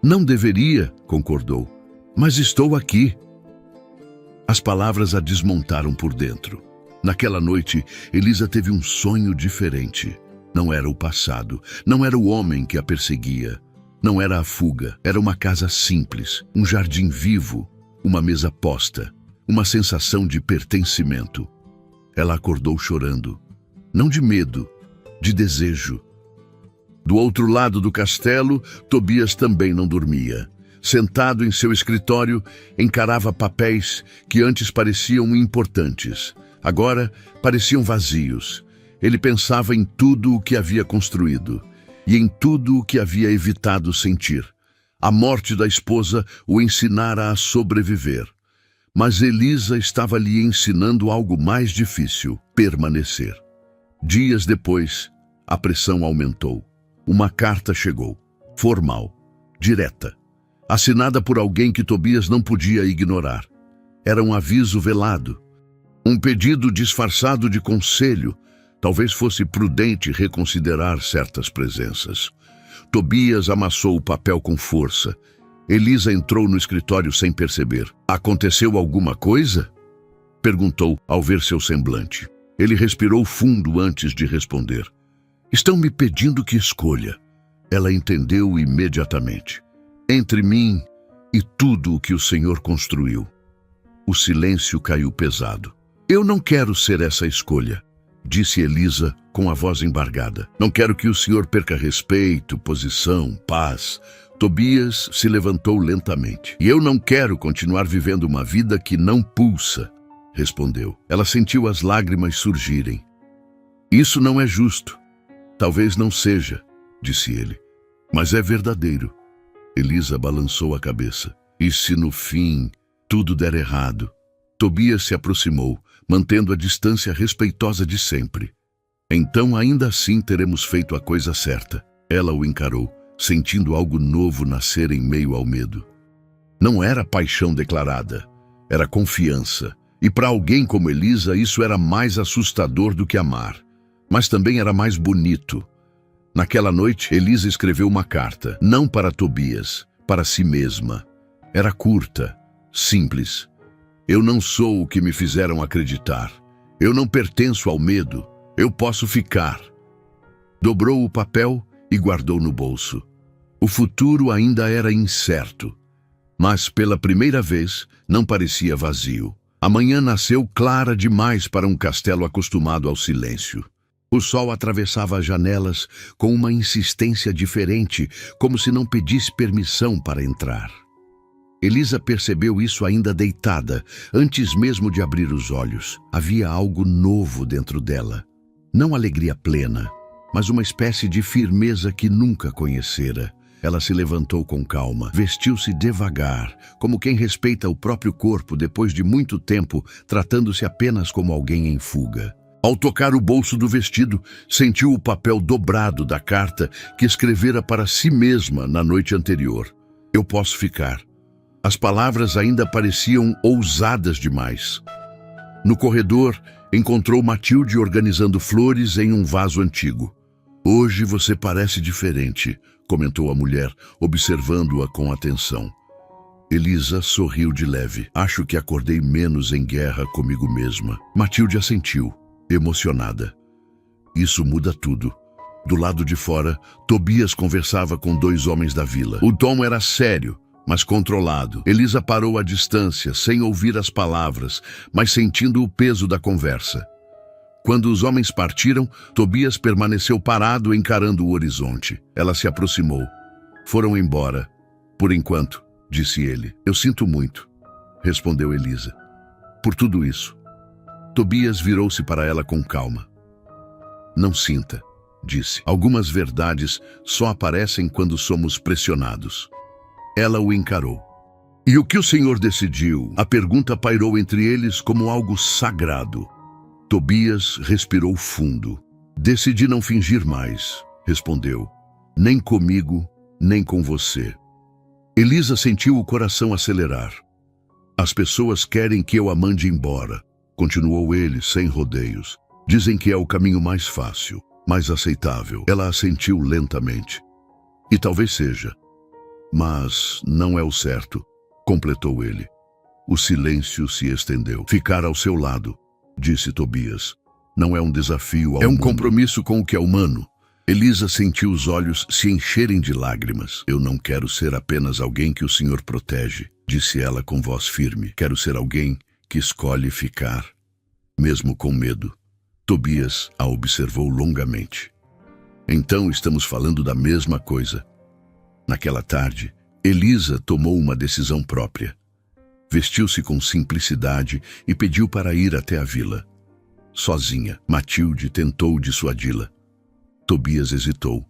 "Não deveria", concordou, "mas estou aqui." As palavras a desmontaram por dentro. Naquela noite, Elisa teve um sonho diferente. Não era o passado, não era o homem que a perseguia. Não era a fuga, era uma casa simples, um jardim vivo, uma mesa posta, uma sensação de pertencimento. Ela acordou chorando, não de medo, de desejo. Do outro lado do castelo, Tobias também não dormia. Sentado em seu escritório, encarava papéis que antes pareciam importantes. Agora pareciam vazios. Ele pensava em tudo o que havia construído e em tudo o que havia evitado sentir. A morte da esposa o ensinara a sobreviver. Mas Elisa estava lhe ensinando algo mais difícil: permanecer. Dias depois, a pressão aumentou. Uma carta chegou, formal, direta, assinada por alguém que Tobias não podia ignorar. Era um aviso velado, um pedido disfarçado de conselho. Talvez fosse prudente reconsiderar certas presenças. Tobias amassou o papel com força. Elisa entrou no escritório sem perceber. "Aconteceu alguma coisa?" perguntou ao ver seu semblante. Ele respirou fundo antes de responder. "Estão me pedindo que escolha." Ela entendeu imediatamente. "Entre mim e tudo o que o Senhor construiu." O silêncio caiu pesado. "Eu não quero ser essa escolha", disse Elisa com a voz embargada. "Não quero que o Senhor perca respeito, posição, paz." Tobias se levantou lentamente. "E eu não quero continuar vivendo uma vida que não pulsa", respondeu. Ela sentiu as lágrimas surgirem. "Isso não é justo." "Talvez não seja", disse ele, "mas é verdadeiro." Elisa balançou a cabeça. "E se no fim tudo der errado?" Tobias se aproximou, mantendo a distância respeitosa de sempre. "Então ainda assim teremos feito a coisa certa." Ela o encarou, sentindo algo novo nascer em meio ao medo. Não era paixão declarada, era confiança. E para alguém como Elisa, isso era mais assustador do que amar. Mas também era mais bonito. Naquela noite, Elisa escreveu uma carta, não para Tobias, para si mesma. Era curta, simples. "Eu não sou o que me fizeram acreditar. Eu não pertenço ao medo. Eu posso ficar." Dobrou o papel e guardou no bolso. O futuro ainda era incerto, mas pela primeira vez não parecia vazio. A manhã nasceu clara demais para um castelo acostumado ao silêncio. O sol atravessava as janelas com uma insistência diferente, como se não pedisse permissão para entrar. Elisa percebeu isso ainda deitada, antes mesmo de abrir os olhos. Havia algo novo dentro dela. Não alegria plena, mas uma espécie de firmeza que nunca conhecera. Ela se levantou com calma, vestiu-se devagar, como quem respeita o próprio corpo depois de muito tempo, tratando-se apenas como alguém em fuga. Ao tocar o bolso do vestido, sentiu o papel dobrado da carta que escrevera para si mesma na noite anterior. "Eu posso ficar." As palavras ainda pareciam ousadas demais. No corredor, encontrou Matilde organizando flores em um vaso antigo. "Hoje você parece diferente", comentou a mulher, observando-a com atenção. Elisa sorriu de leve. "Acho que acordei menos em guerra comigo mesma." Matilde assentiu, emocionada. "Isso muda tudo." Do lado de fora, Tobias conversava com 2 homens da vila. O tom era sério, mas controlado. Elisa parou à distância, sem ouvir as palavras, mas sentindo o peso da conversa. Quando os homens partiram, Tobias permaneceu parado encarando o horizonte. Ela se aproximou. "Foram embora. Por enquanto", disse ele. "Eu sinto muito", respondeu Elisa. "Por tudo isso." Tobias virou-se para ela com calma. "Não sinta", disse. "Algumas verdades só aparecem quando somos pressionados." Ela o encarou. "E o que o senhor decidiu?" A pergunta pairou entre eles como algo sagrado. Tobias respirou fundo. "Decidi não fingir mais", respondeu. "Nem comigo, nem com você." Elisa sentiu o coração acelerar. "As pessoas querem que eu a mande embora", continuou ele sem rodeios. "Dizem que é o caminho mais fácil, mais aceitável." Ela assentiu lentamente. "E talvez seja. Mas não é o certo", completou ele. O silêncio se estendeu. "Ficar ao seu lado", disse Tobias. "Não é um desafio ao mundo. Compromisso com o que é humano." Elisa sentiu os olhos se encherem de lágrimas. "Eu não quero ser apenas alguém que o senhor protege", disse ela com voz firme. "Quero ser alguém que escolhe ficar, mesmo com medo." Tobias a observou longamente. Então estamos falando da mesma coisa. Naquela tarde, Elisa tomou uma decisão própria. Vestiu-se com simplicidade e pediu para ir até a vila. Sozinha, Matilde tentou dissuadi-la. Tobias hesitou.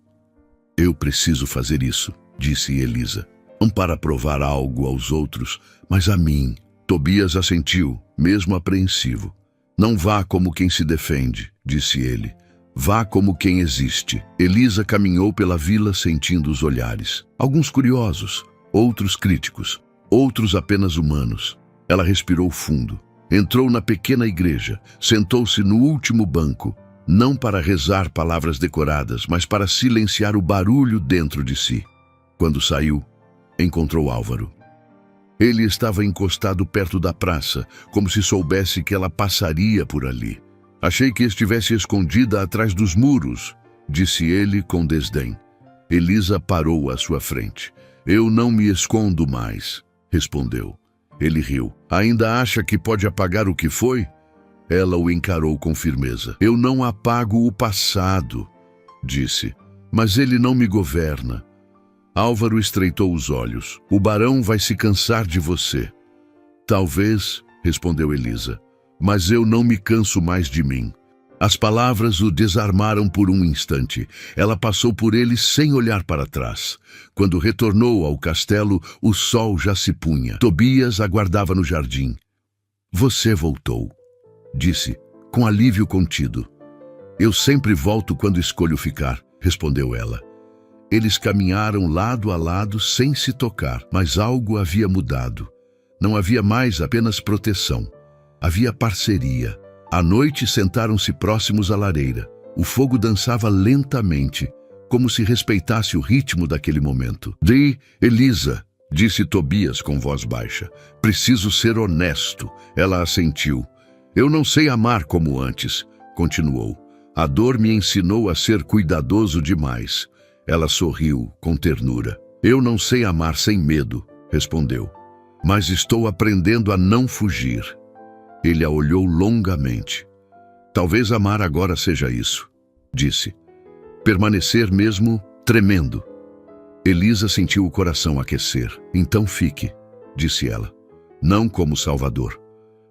Eu preciso fazer isso, disse Elisa. Não para provar algo aos outros, mas a mim. Tobias assentiu, mesmo apreensivo. Não vá como quem se defende, disse ele. Vá como quem existe. Elisa caminhou pela vila sentindo os olhares. Alguns curiosos, outros críticos, outros apenas humanos. Ela respirou fundo. Entrou na pequena igreja, sentou-se no último banco, não para rezar palavras decoradas, mas para silenciar o barulho dentro de si. Quando saiu, encontrou Álvaro. Ele estava encostado perto da praça, como se soubesse que ela passaria por ali. Achei que estivesse escondida atrás dos muros, disse ele com desdém. Elisa parou à sua frente. Eu não me escondo mais, respondeu. Ele riu. Ainda acha que pode apagar o que foi? Ela o encarou com firmeza. Eu não apago o passado, disse, mas ele não me governa. Álvaro estreitou os olhos. O barão vai se cansar de você. Talvez, respondeu Elisa, mas eu não me canso mais de mim. As palavras o desarmaram por um instante. Ela passou por ele sem olhar para trás. Quando retornou ao castelo, o sol já se punha. Tobias aguardava no jardim. Você voltou, disse, com alívio contido. Eu sempre volto quando escolho ficar, respondeu ela. Eles caminharam lado a lado sem se tocar, mas algo havia mudado. Não havia mais apenas proteção. Havia parceria. À noite sentaram-se próximos à lareira. O fogo dançava lentamente, como se respeitasse o ritmo daquele momento. Elisa, disse Tobias com voz baixa. Preciso ser honesto. Ela assentiu. Eu não sei amar como antes, continuou. A dor me ensinou a ser cuidadoso demais. Ela sorriu com ternura. Eu não sei amar sem medo, respondeu. Mas estou aprendendo a não fugir. Ele a olhou longamente. Talvez amar agora seja isso, disse. Permanecer mesmo tremendo. Elisa sentiu o coração aquecer. Então fique, disse ela. Não como salvador,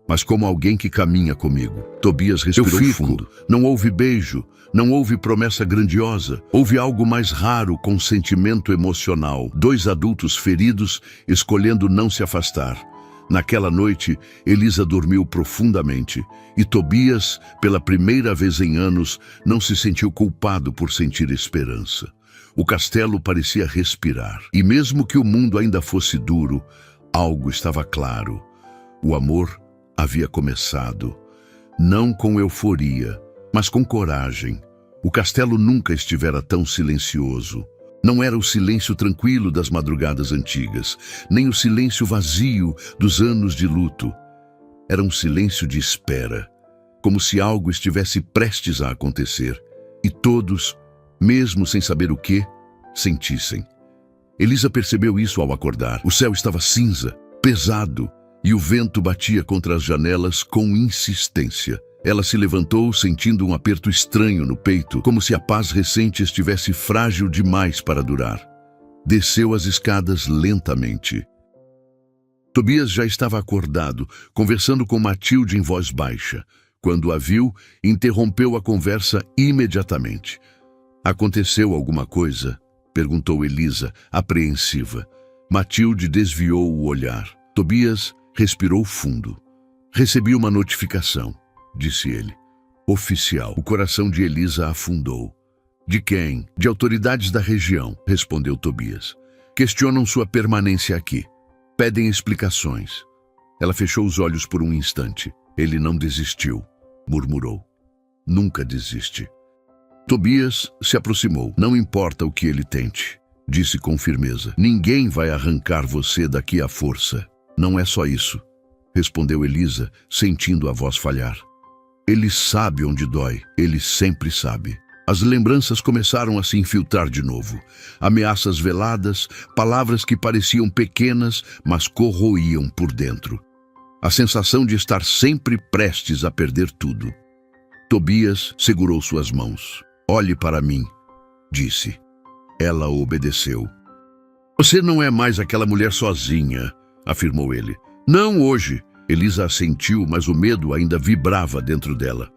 mas como alguém que caminha comigo. Tobias respirou fundo. Não houve beijo, não houve promessa grandiosa. Houve algo mais raro, com sentimento emocional. Dois adultos feridos escolhendo não se afastar. Naquela noite, Elisa dormiu profundamente e Tobias, pela primeira vez em anos, não se sentiu culpado por sentir esperança. O castelo parecia respirar e mesmo que o mundo ainda fosse duro, algo estava claro. O amor havia começado, não com euforia, mas com coragem. O castelo nunca estivera tão silencioso. Não era o silêncio tranquilo das madrugadas antigas, nem o silêncio vazio dos anos de luto. Era um silêncio de espera, como se algo estivesse prestes a acontecer, e todos, mesmo sem saber o que, sentissem. Elisa percebeu isso ao acordar. O céu estava cinza, pesado, e o vento batia contra as janelas com insistência. Ela se levantou sentindo um aperto estranho no peito, como se a paz recente estivesse frágil demais para durar. Desceu as escadas lentamente. Tobias já estava acordado, conversando com Matilde em voz baixa. Quando a viu, interrompeu a conversa imediatamente. Aconteceu alguma coisa? Perguntou Elisa, apreensiva. Matilde desviou o olhar. Tobias respirou fundo. Recebi uma notificação, disse ele. Oficial. O coração de Elisa afundou. De quem? De autoridades da região, respondeu Tobias. Questionam sua permanência aqui. Pedem explicações. Ela fechou os olhos por um instante. Ele não desistiu, murmurou. Nunca desiste. Tobias se aproximou. Não importa o que ele tente, disse com firmeza. Ninguém vai arrancar você daqui à força. Não é só isso, respondeu Elisa, sentindo a voz falhar. Ele sabe onde dói, ele sempre sabe. As lembranças começaram a se infiltrar de novo. Ameaças veladas, palavras que pareciam pequenas, mas corroíam por dentro. A sensação de estar sempre prestes a perder tudo. Tobias segurou suas mãos. Olhe para mim, disse. Ela obedeceu. Você não é mais aquela mulher sozinha, afirmou ele. Não hoje. Elisa assentiu, mas o medo ainda vibrava dentro dela.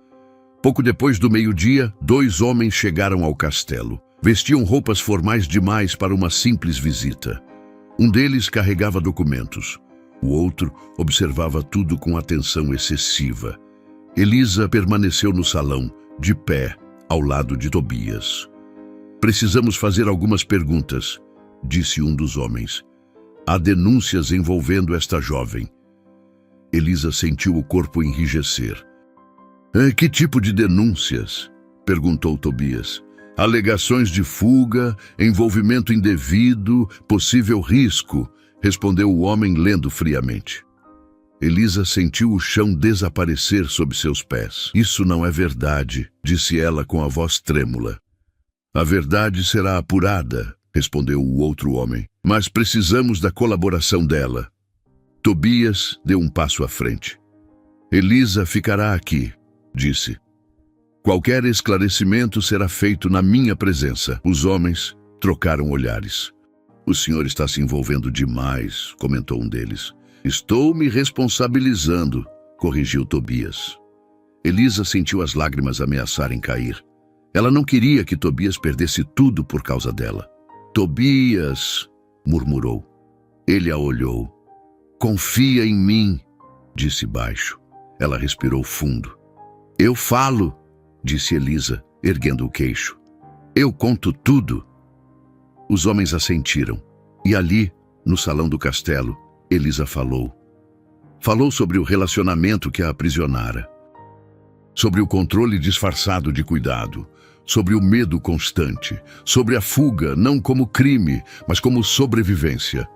Pouco depois do meio-dia, 2 homens chegaram ao castelo. Vestiam roupas formais demais para uma simples visita. Um deles carregava documentos. O outro observava tudo com atenção excessiva. Elisa permaneceu no salão, de pé, ao lado de Tobias. Precisamos fazer algumas perguntas, disse um dos homens. Há denúncias envolvendo esta jovem. Elisa sentiu o corpo enrijecer. Que tipo de denúncias? Perguntou Tobias. Alegações de fuga, envolvimento indevido, possível risco, respondeu o homem lendo friamente. Elisa sentiu o chão desaparecer sob seus pés. Isso não é verdade, disse ela com a voz trêmula. A verdade será apurada, respondeu o outro homem, mas precisamos da colaboração dela. Tobias deu um passo à frente. Elisa ficará aqui, disse. Qualquer esclarecimento será feito na minha presença. Os homens trocaram olhares. O senhor está se envolvendo demais, comentou um deles. Estou me responsabilizando, corrigiu Tobias. Elisa sentiu as lágrimas ameaçarem cair. Ela não queria que Tobias perdesse tudo por causa dela. Tobias, murmurou. Ele a olhou. Confia em mim, disse baixo. Ela respirou fundo. Eu falo, disse Elisa, erguendo o queixo. Eu conto tudo. Os homens assentiram. E ali, no salão do castelo, Elisa falou. Falou sobre o relacionamento que a aprisionara. Sobre o controle disfarçado de cuidado. Sobre o medo constante. Sobre a fuga, não como crime, mas como sobrevivência.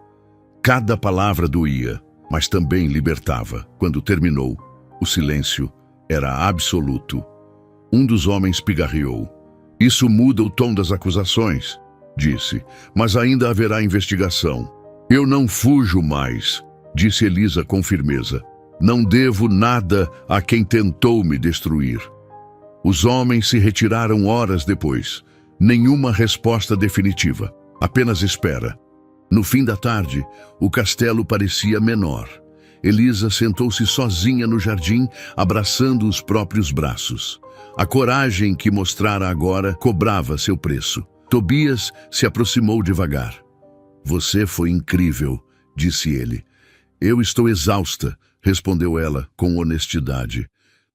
Cada palavra doía, mas também libertava. Quando terminou, o silêncio era absoluto. Um dos homens pigarreou. Isso muda o tom das acusações, disse, mas ainda haverá investigação. Eu não fujo mais, disse Elisa com firmeza. Não devo nada a quem tentou me destruir. Os homens se retiraram horas depois. Nenhuma resposta definitiva, apenas espera. No fim da tarde, o castelo parecia menor. Elisa sentou-se sozinha no jardim, abraçando os próprios braços. A coragem que mostrara agora cobrava seu preço. Tobias se aproximou devagar. Você foi incrível, disse ele. Eu estou exausta, respondeu ela com honestidade.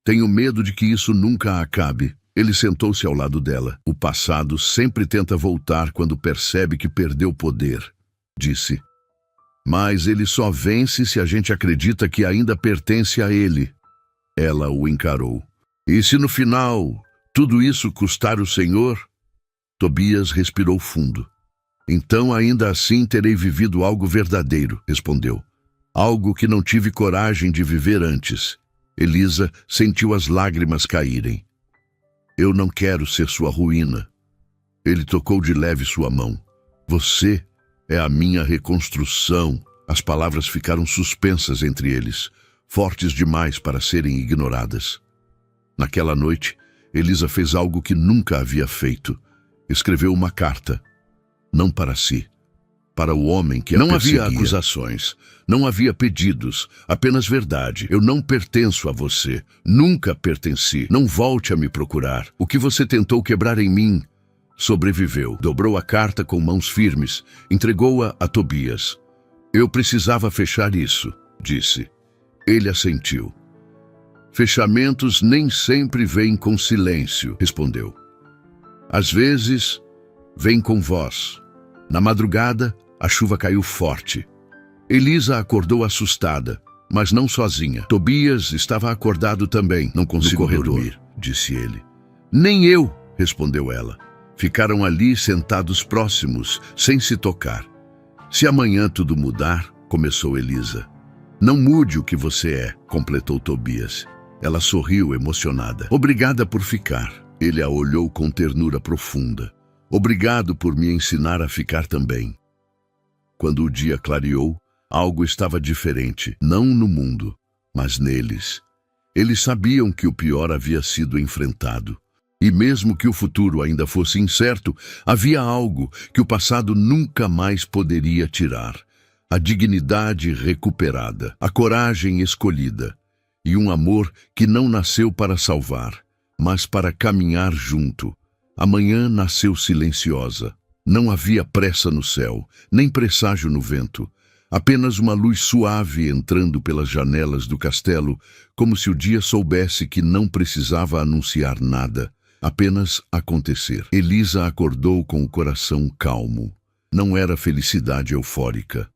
Tenho medo de que isso nunca acabe. Ele sentou-se ao lado dela. O passado sempre tenta voltar quando percebe que perdeu poder, disse. Mas ele só vence se a gente acredita que ainda pertence a ele. Ela o encarou. E se no final tudo isso custar o Senhor? Tobias respirou fundo. Então ainda assim terei vivido algo verdadeiro, respondeu. Algo que não tive coragem de viver antes. Elisa sentiu as lágrimas caírem. Eu não quero ser sua ruína. Ele tocou de leve sua mão. Você é a minha reconstrução. As palavras ficaram suspensas entre eles, fortes demais para serem ignoradas. Naquela noite, Elisa fez algo que nunca havia feito. Escreveu uma carta. Não para si, para o homem que a perseguia. Não havia acusações, não havia pedidos, apenas verdade. Eu não pertenço a você, nunca pertenci. Não volte a me procurar. O que você tentou quebrar em mim sobreviveu. Dobrou a carta com mãos firmes, entregou-a a Tobias. Eu precisava fechar isso, disse. Ele assentiu. Fechamentos nem sempre vêm com silêncio, respondeu. Às vezes, vem com voz. Na madrugada, a chuva caiu forte. Elisa acordou assustada, mas não sozinha. Tobias estava acordado também. Não consigo dormir, disse ele. Nem eu, respondeu ela. Ficaram ali sentados próximos, sem se tocar. Se amanhã tudo mudar, começou Elisa. Não mude o que você é, completou Tobias. Ela sorriu emocionada. Obrigada por ficar. Ele a olhou com ternura profunda. Obrigado por me ensinar a ficar também. Quando o dia clareou, algo estava diferente, não no mundo, mas neles. Eles sabiam que o pior havia sido enfrentado. E mesmo que o futuro ainda fosse incerto, havia algo que o passado nunca mais poderia tirar: a dignidade recuperada, a coragem escolhida e um amor que não nasceu para salvar, mas para caminhar junto. A manhã nasceu silenciosa. Não havia pressa no céu, nem presságio no vento. Apenas uma luz suave entrando pelas janelas do castelo, como se o dia soubesse que não precisava anunciar nada, apenas acontecer. Elisa acordou com o coração calmo. Não era felicidade eufórica.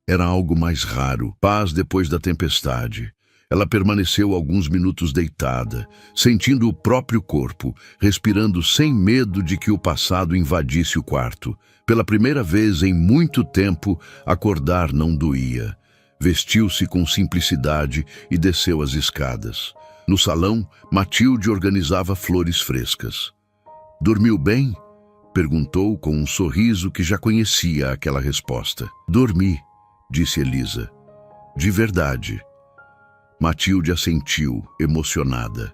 Era algo mais raro, paz depois da tempestade. Ela permaneceu alguns minutos deitada, sentindo o próprio corpo, respirando sem medo de que o passado invadisse o quarto. Pela primeira vez em muito tempo, acordar não doía. Vestiu-se com simplicidade e desceu as escadas. No salão, Matilde organizava flores frescas. "Dormiu bem?" perguntou com um sorriso que já conhecia aquela resposta. "Dormi", disse Elisa. "De verdade." Matilde assentiu, emocionada.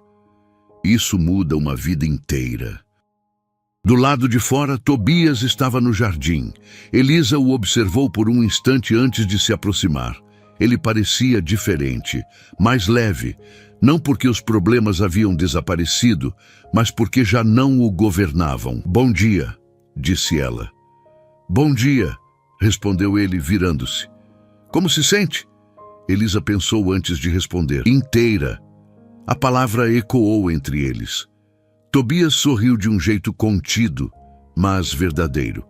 Isso muda uma vida inteira. Do lado de fora, Tobias estava no jardim. Elisa o observou por um instante antes de se aproximar. Ele parecia diferente, mais leve, não porque os problemas haviam desaparecido, mas porque já não o governavam. "Bom dia", disse ela. "Bom dia", respondeu ele, virando-se. "Como se sente?" Elisa pensou antes de responder. "Inteira." A palavra ecoou entre eles. Tobias sorriu de um jeito contido, mas verdadeiro.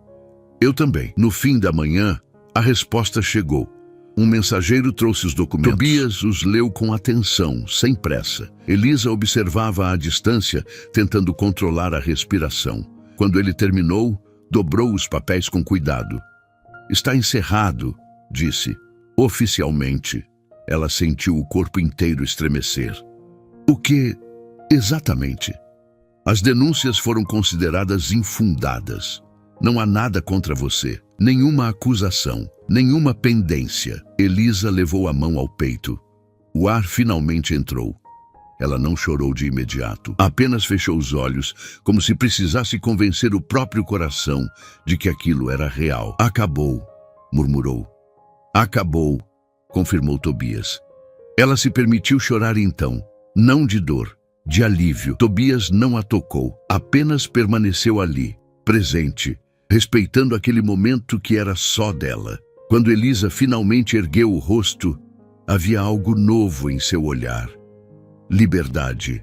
"Eu também." No fim da manhã, a resposta chegou. Um mensageiro trouxe os documentos. Tobias os leu com atenção, sem pressa. Elisa observava à distância, tentando controlar a respiração. Quando ele terminou, dobrou os papéis com cuidado. "Está encerrado", disse. "Oficialmente." Ela sentiu o corpo inteiro estremecer. "O que, exatamente?" "As denúncias foram consideradas infundadas. Não há nada contra você, nenhuma acusação, nenhuma pendência." Elisa levou a mão ao peito. O ar finalmente entrou. Ela não chorou de imediato, apenas fechou os olhos, como se precisasse convencer o próprio coração de que aquilo era real. "Acabou", murmurou. "Acabou", confirmou Tobias. Ela se permitiu chorar então, não de dor, de alívio. Tobias não a tocou, apenas permaneceu ali, presente, respeitando aquele momento que era só dela. Quando Elisa finalmente ergueu o rosto, havia algo novo em seu olhar. Liberdade.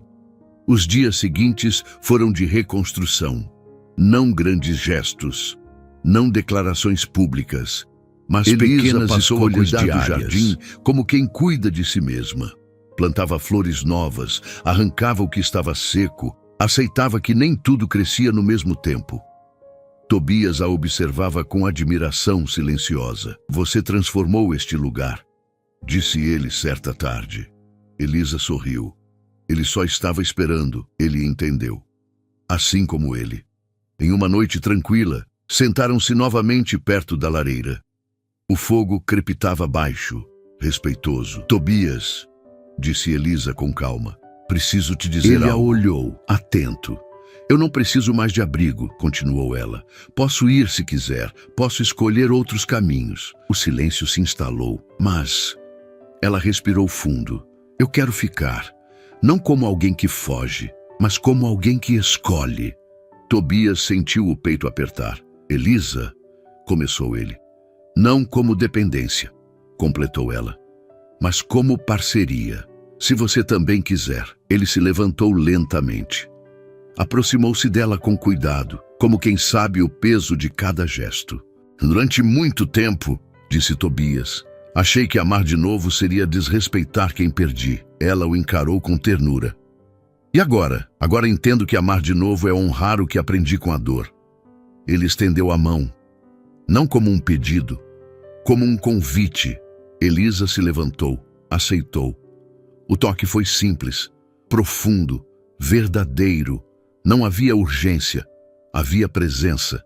Os dias seguintes foram de reconstrução. Não grandes gestos, não declarações públicas, mas pequenas escolhas diárias, do jardim, como quem cuida de si mesma. Plantava flores novas, arrancava o que estava seco, aceitava que nem tudo crescia no mesmo tempo. Tobias a observava com admiração silenciosa. "Você transformou este lugar", disse ele certa tarde. Elisa sorriu. Ele só estava esperando, ele entendeu. Assim como ele. Em uma noite tranquila, sentaram-se novamente perto da lareira. O fogo crepitava baixo, respeitoso. "Tobias", disse Elisa com calma, "preciso te dizer algo." Ele a olhou, atento. "Eu não preciso mais de abrigo", continuou ela. "Posso ir se quiser, posso escolher outros caminhos." O silêncio se instalou, mas... Ela respirou fundo. "Eu quero ficar, não como alguém que foge, mas como alguém que escolhe." Tobias sentiu o peito apertar. "Elisa", começou ele. "Não como dependência", completou ela, "mas como parceria. Se você também quiser." Ele se levantou lentamente. Aproximou-se dela com cuidado, como quem sabe o peso de cada gesto. "Durante muito tempo", disse Tobias, "achei que amar de novo seria desrespeitar quem perdi." Ela o encarou com ternura. "E agora? Agora entendo que amar de novo é honrar o que aprendi com a dor." Ele estendeu a mão, não como um pedido, como um convite. Elisa se levantou, aceitou. O toque foi simples, profundo, verdadeiro. Não havia urgência, havia presença.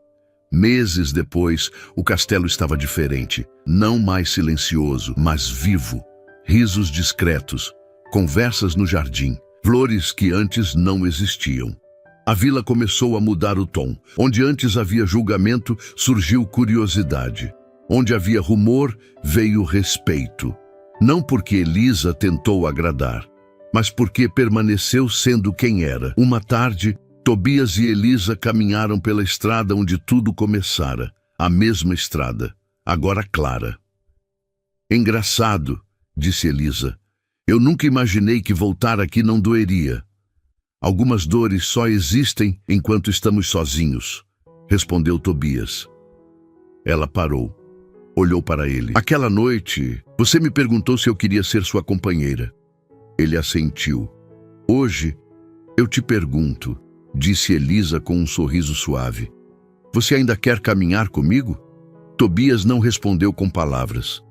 Meses depois, o castelo estava diferente, não mais silencioso, mas vivo. Risos discretos, conversas no jardim, flores que antes não existiam. A vila começou a mudar o tom. Onde antes havia julgamento, surgiu curiosidade. Onde havia rumor, veio respeito. Não porque Elisa tentou agradar, mas porque permaneceu sendo quem era. Uma tarde, Tobias e Elisa caminharam pela estrada onde tudo começara. A mesma estrada, agora clara. Engraçado, disse Elisa. Eu nunca imaginei que voltar aqui não doeria. Algumas dores só existem enquanto estamos sozinhos, respondeu Tobias. Ela parou. Olhou para ele. Aquela noite, você me perguntou se eu queria ser sua companheira. Ele assentiu. Hoje, eu te pergunto, disse Elisa com um sorriso suave. Você ainda quer caminhar comigo? Tobias não respondeu com palavras.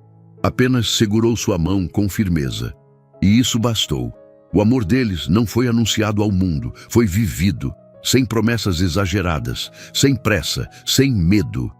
Apenas segurou sua mão com firmeza. E isso bastou. O amor deles não foi anunciado ao mundo, foi vivido, sem promessas exageradas, sem pressa, sem medo.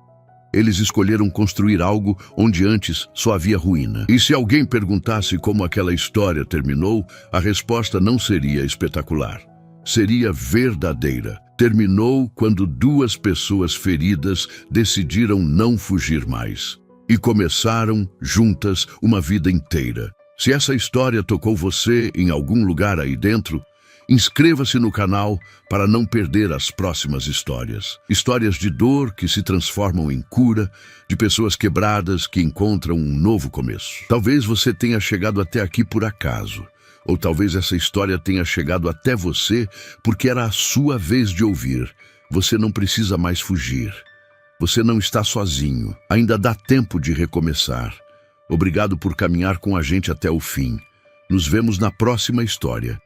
Eles escolheram construir algo onde antes só havia ruína. E se alguém perguntasse como aquela história terminou, a resposta não seria espetacular. Seria verdadeira. Terminou quando duas pessoas feridas decidiram não fugir mais. E começaram, juntas, uma vida inteira. Se essa história tocou você em algum lugar aí dentro, inscreva-se no canal para não perder as próximas histórias. Histórias de dor que se transformam em cura, de pessoas quebradas que encontram um novo começo. Talvez você tenha chegado até aqui por acaso, ou talvez essa história tenha chegado até você porque era a sua vez de ouvir. Você não precisa mais fugir. Você não está sozinho. Ainda dá tempo de recomeçar. Obrigado por caminhar com a gente até o fim. Nos vemos na próxima história.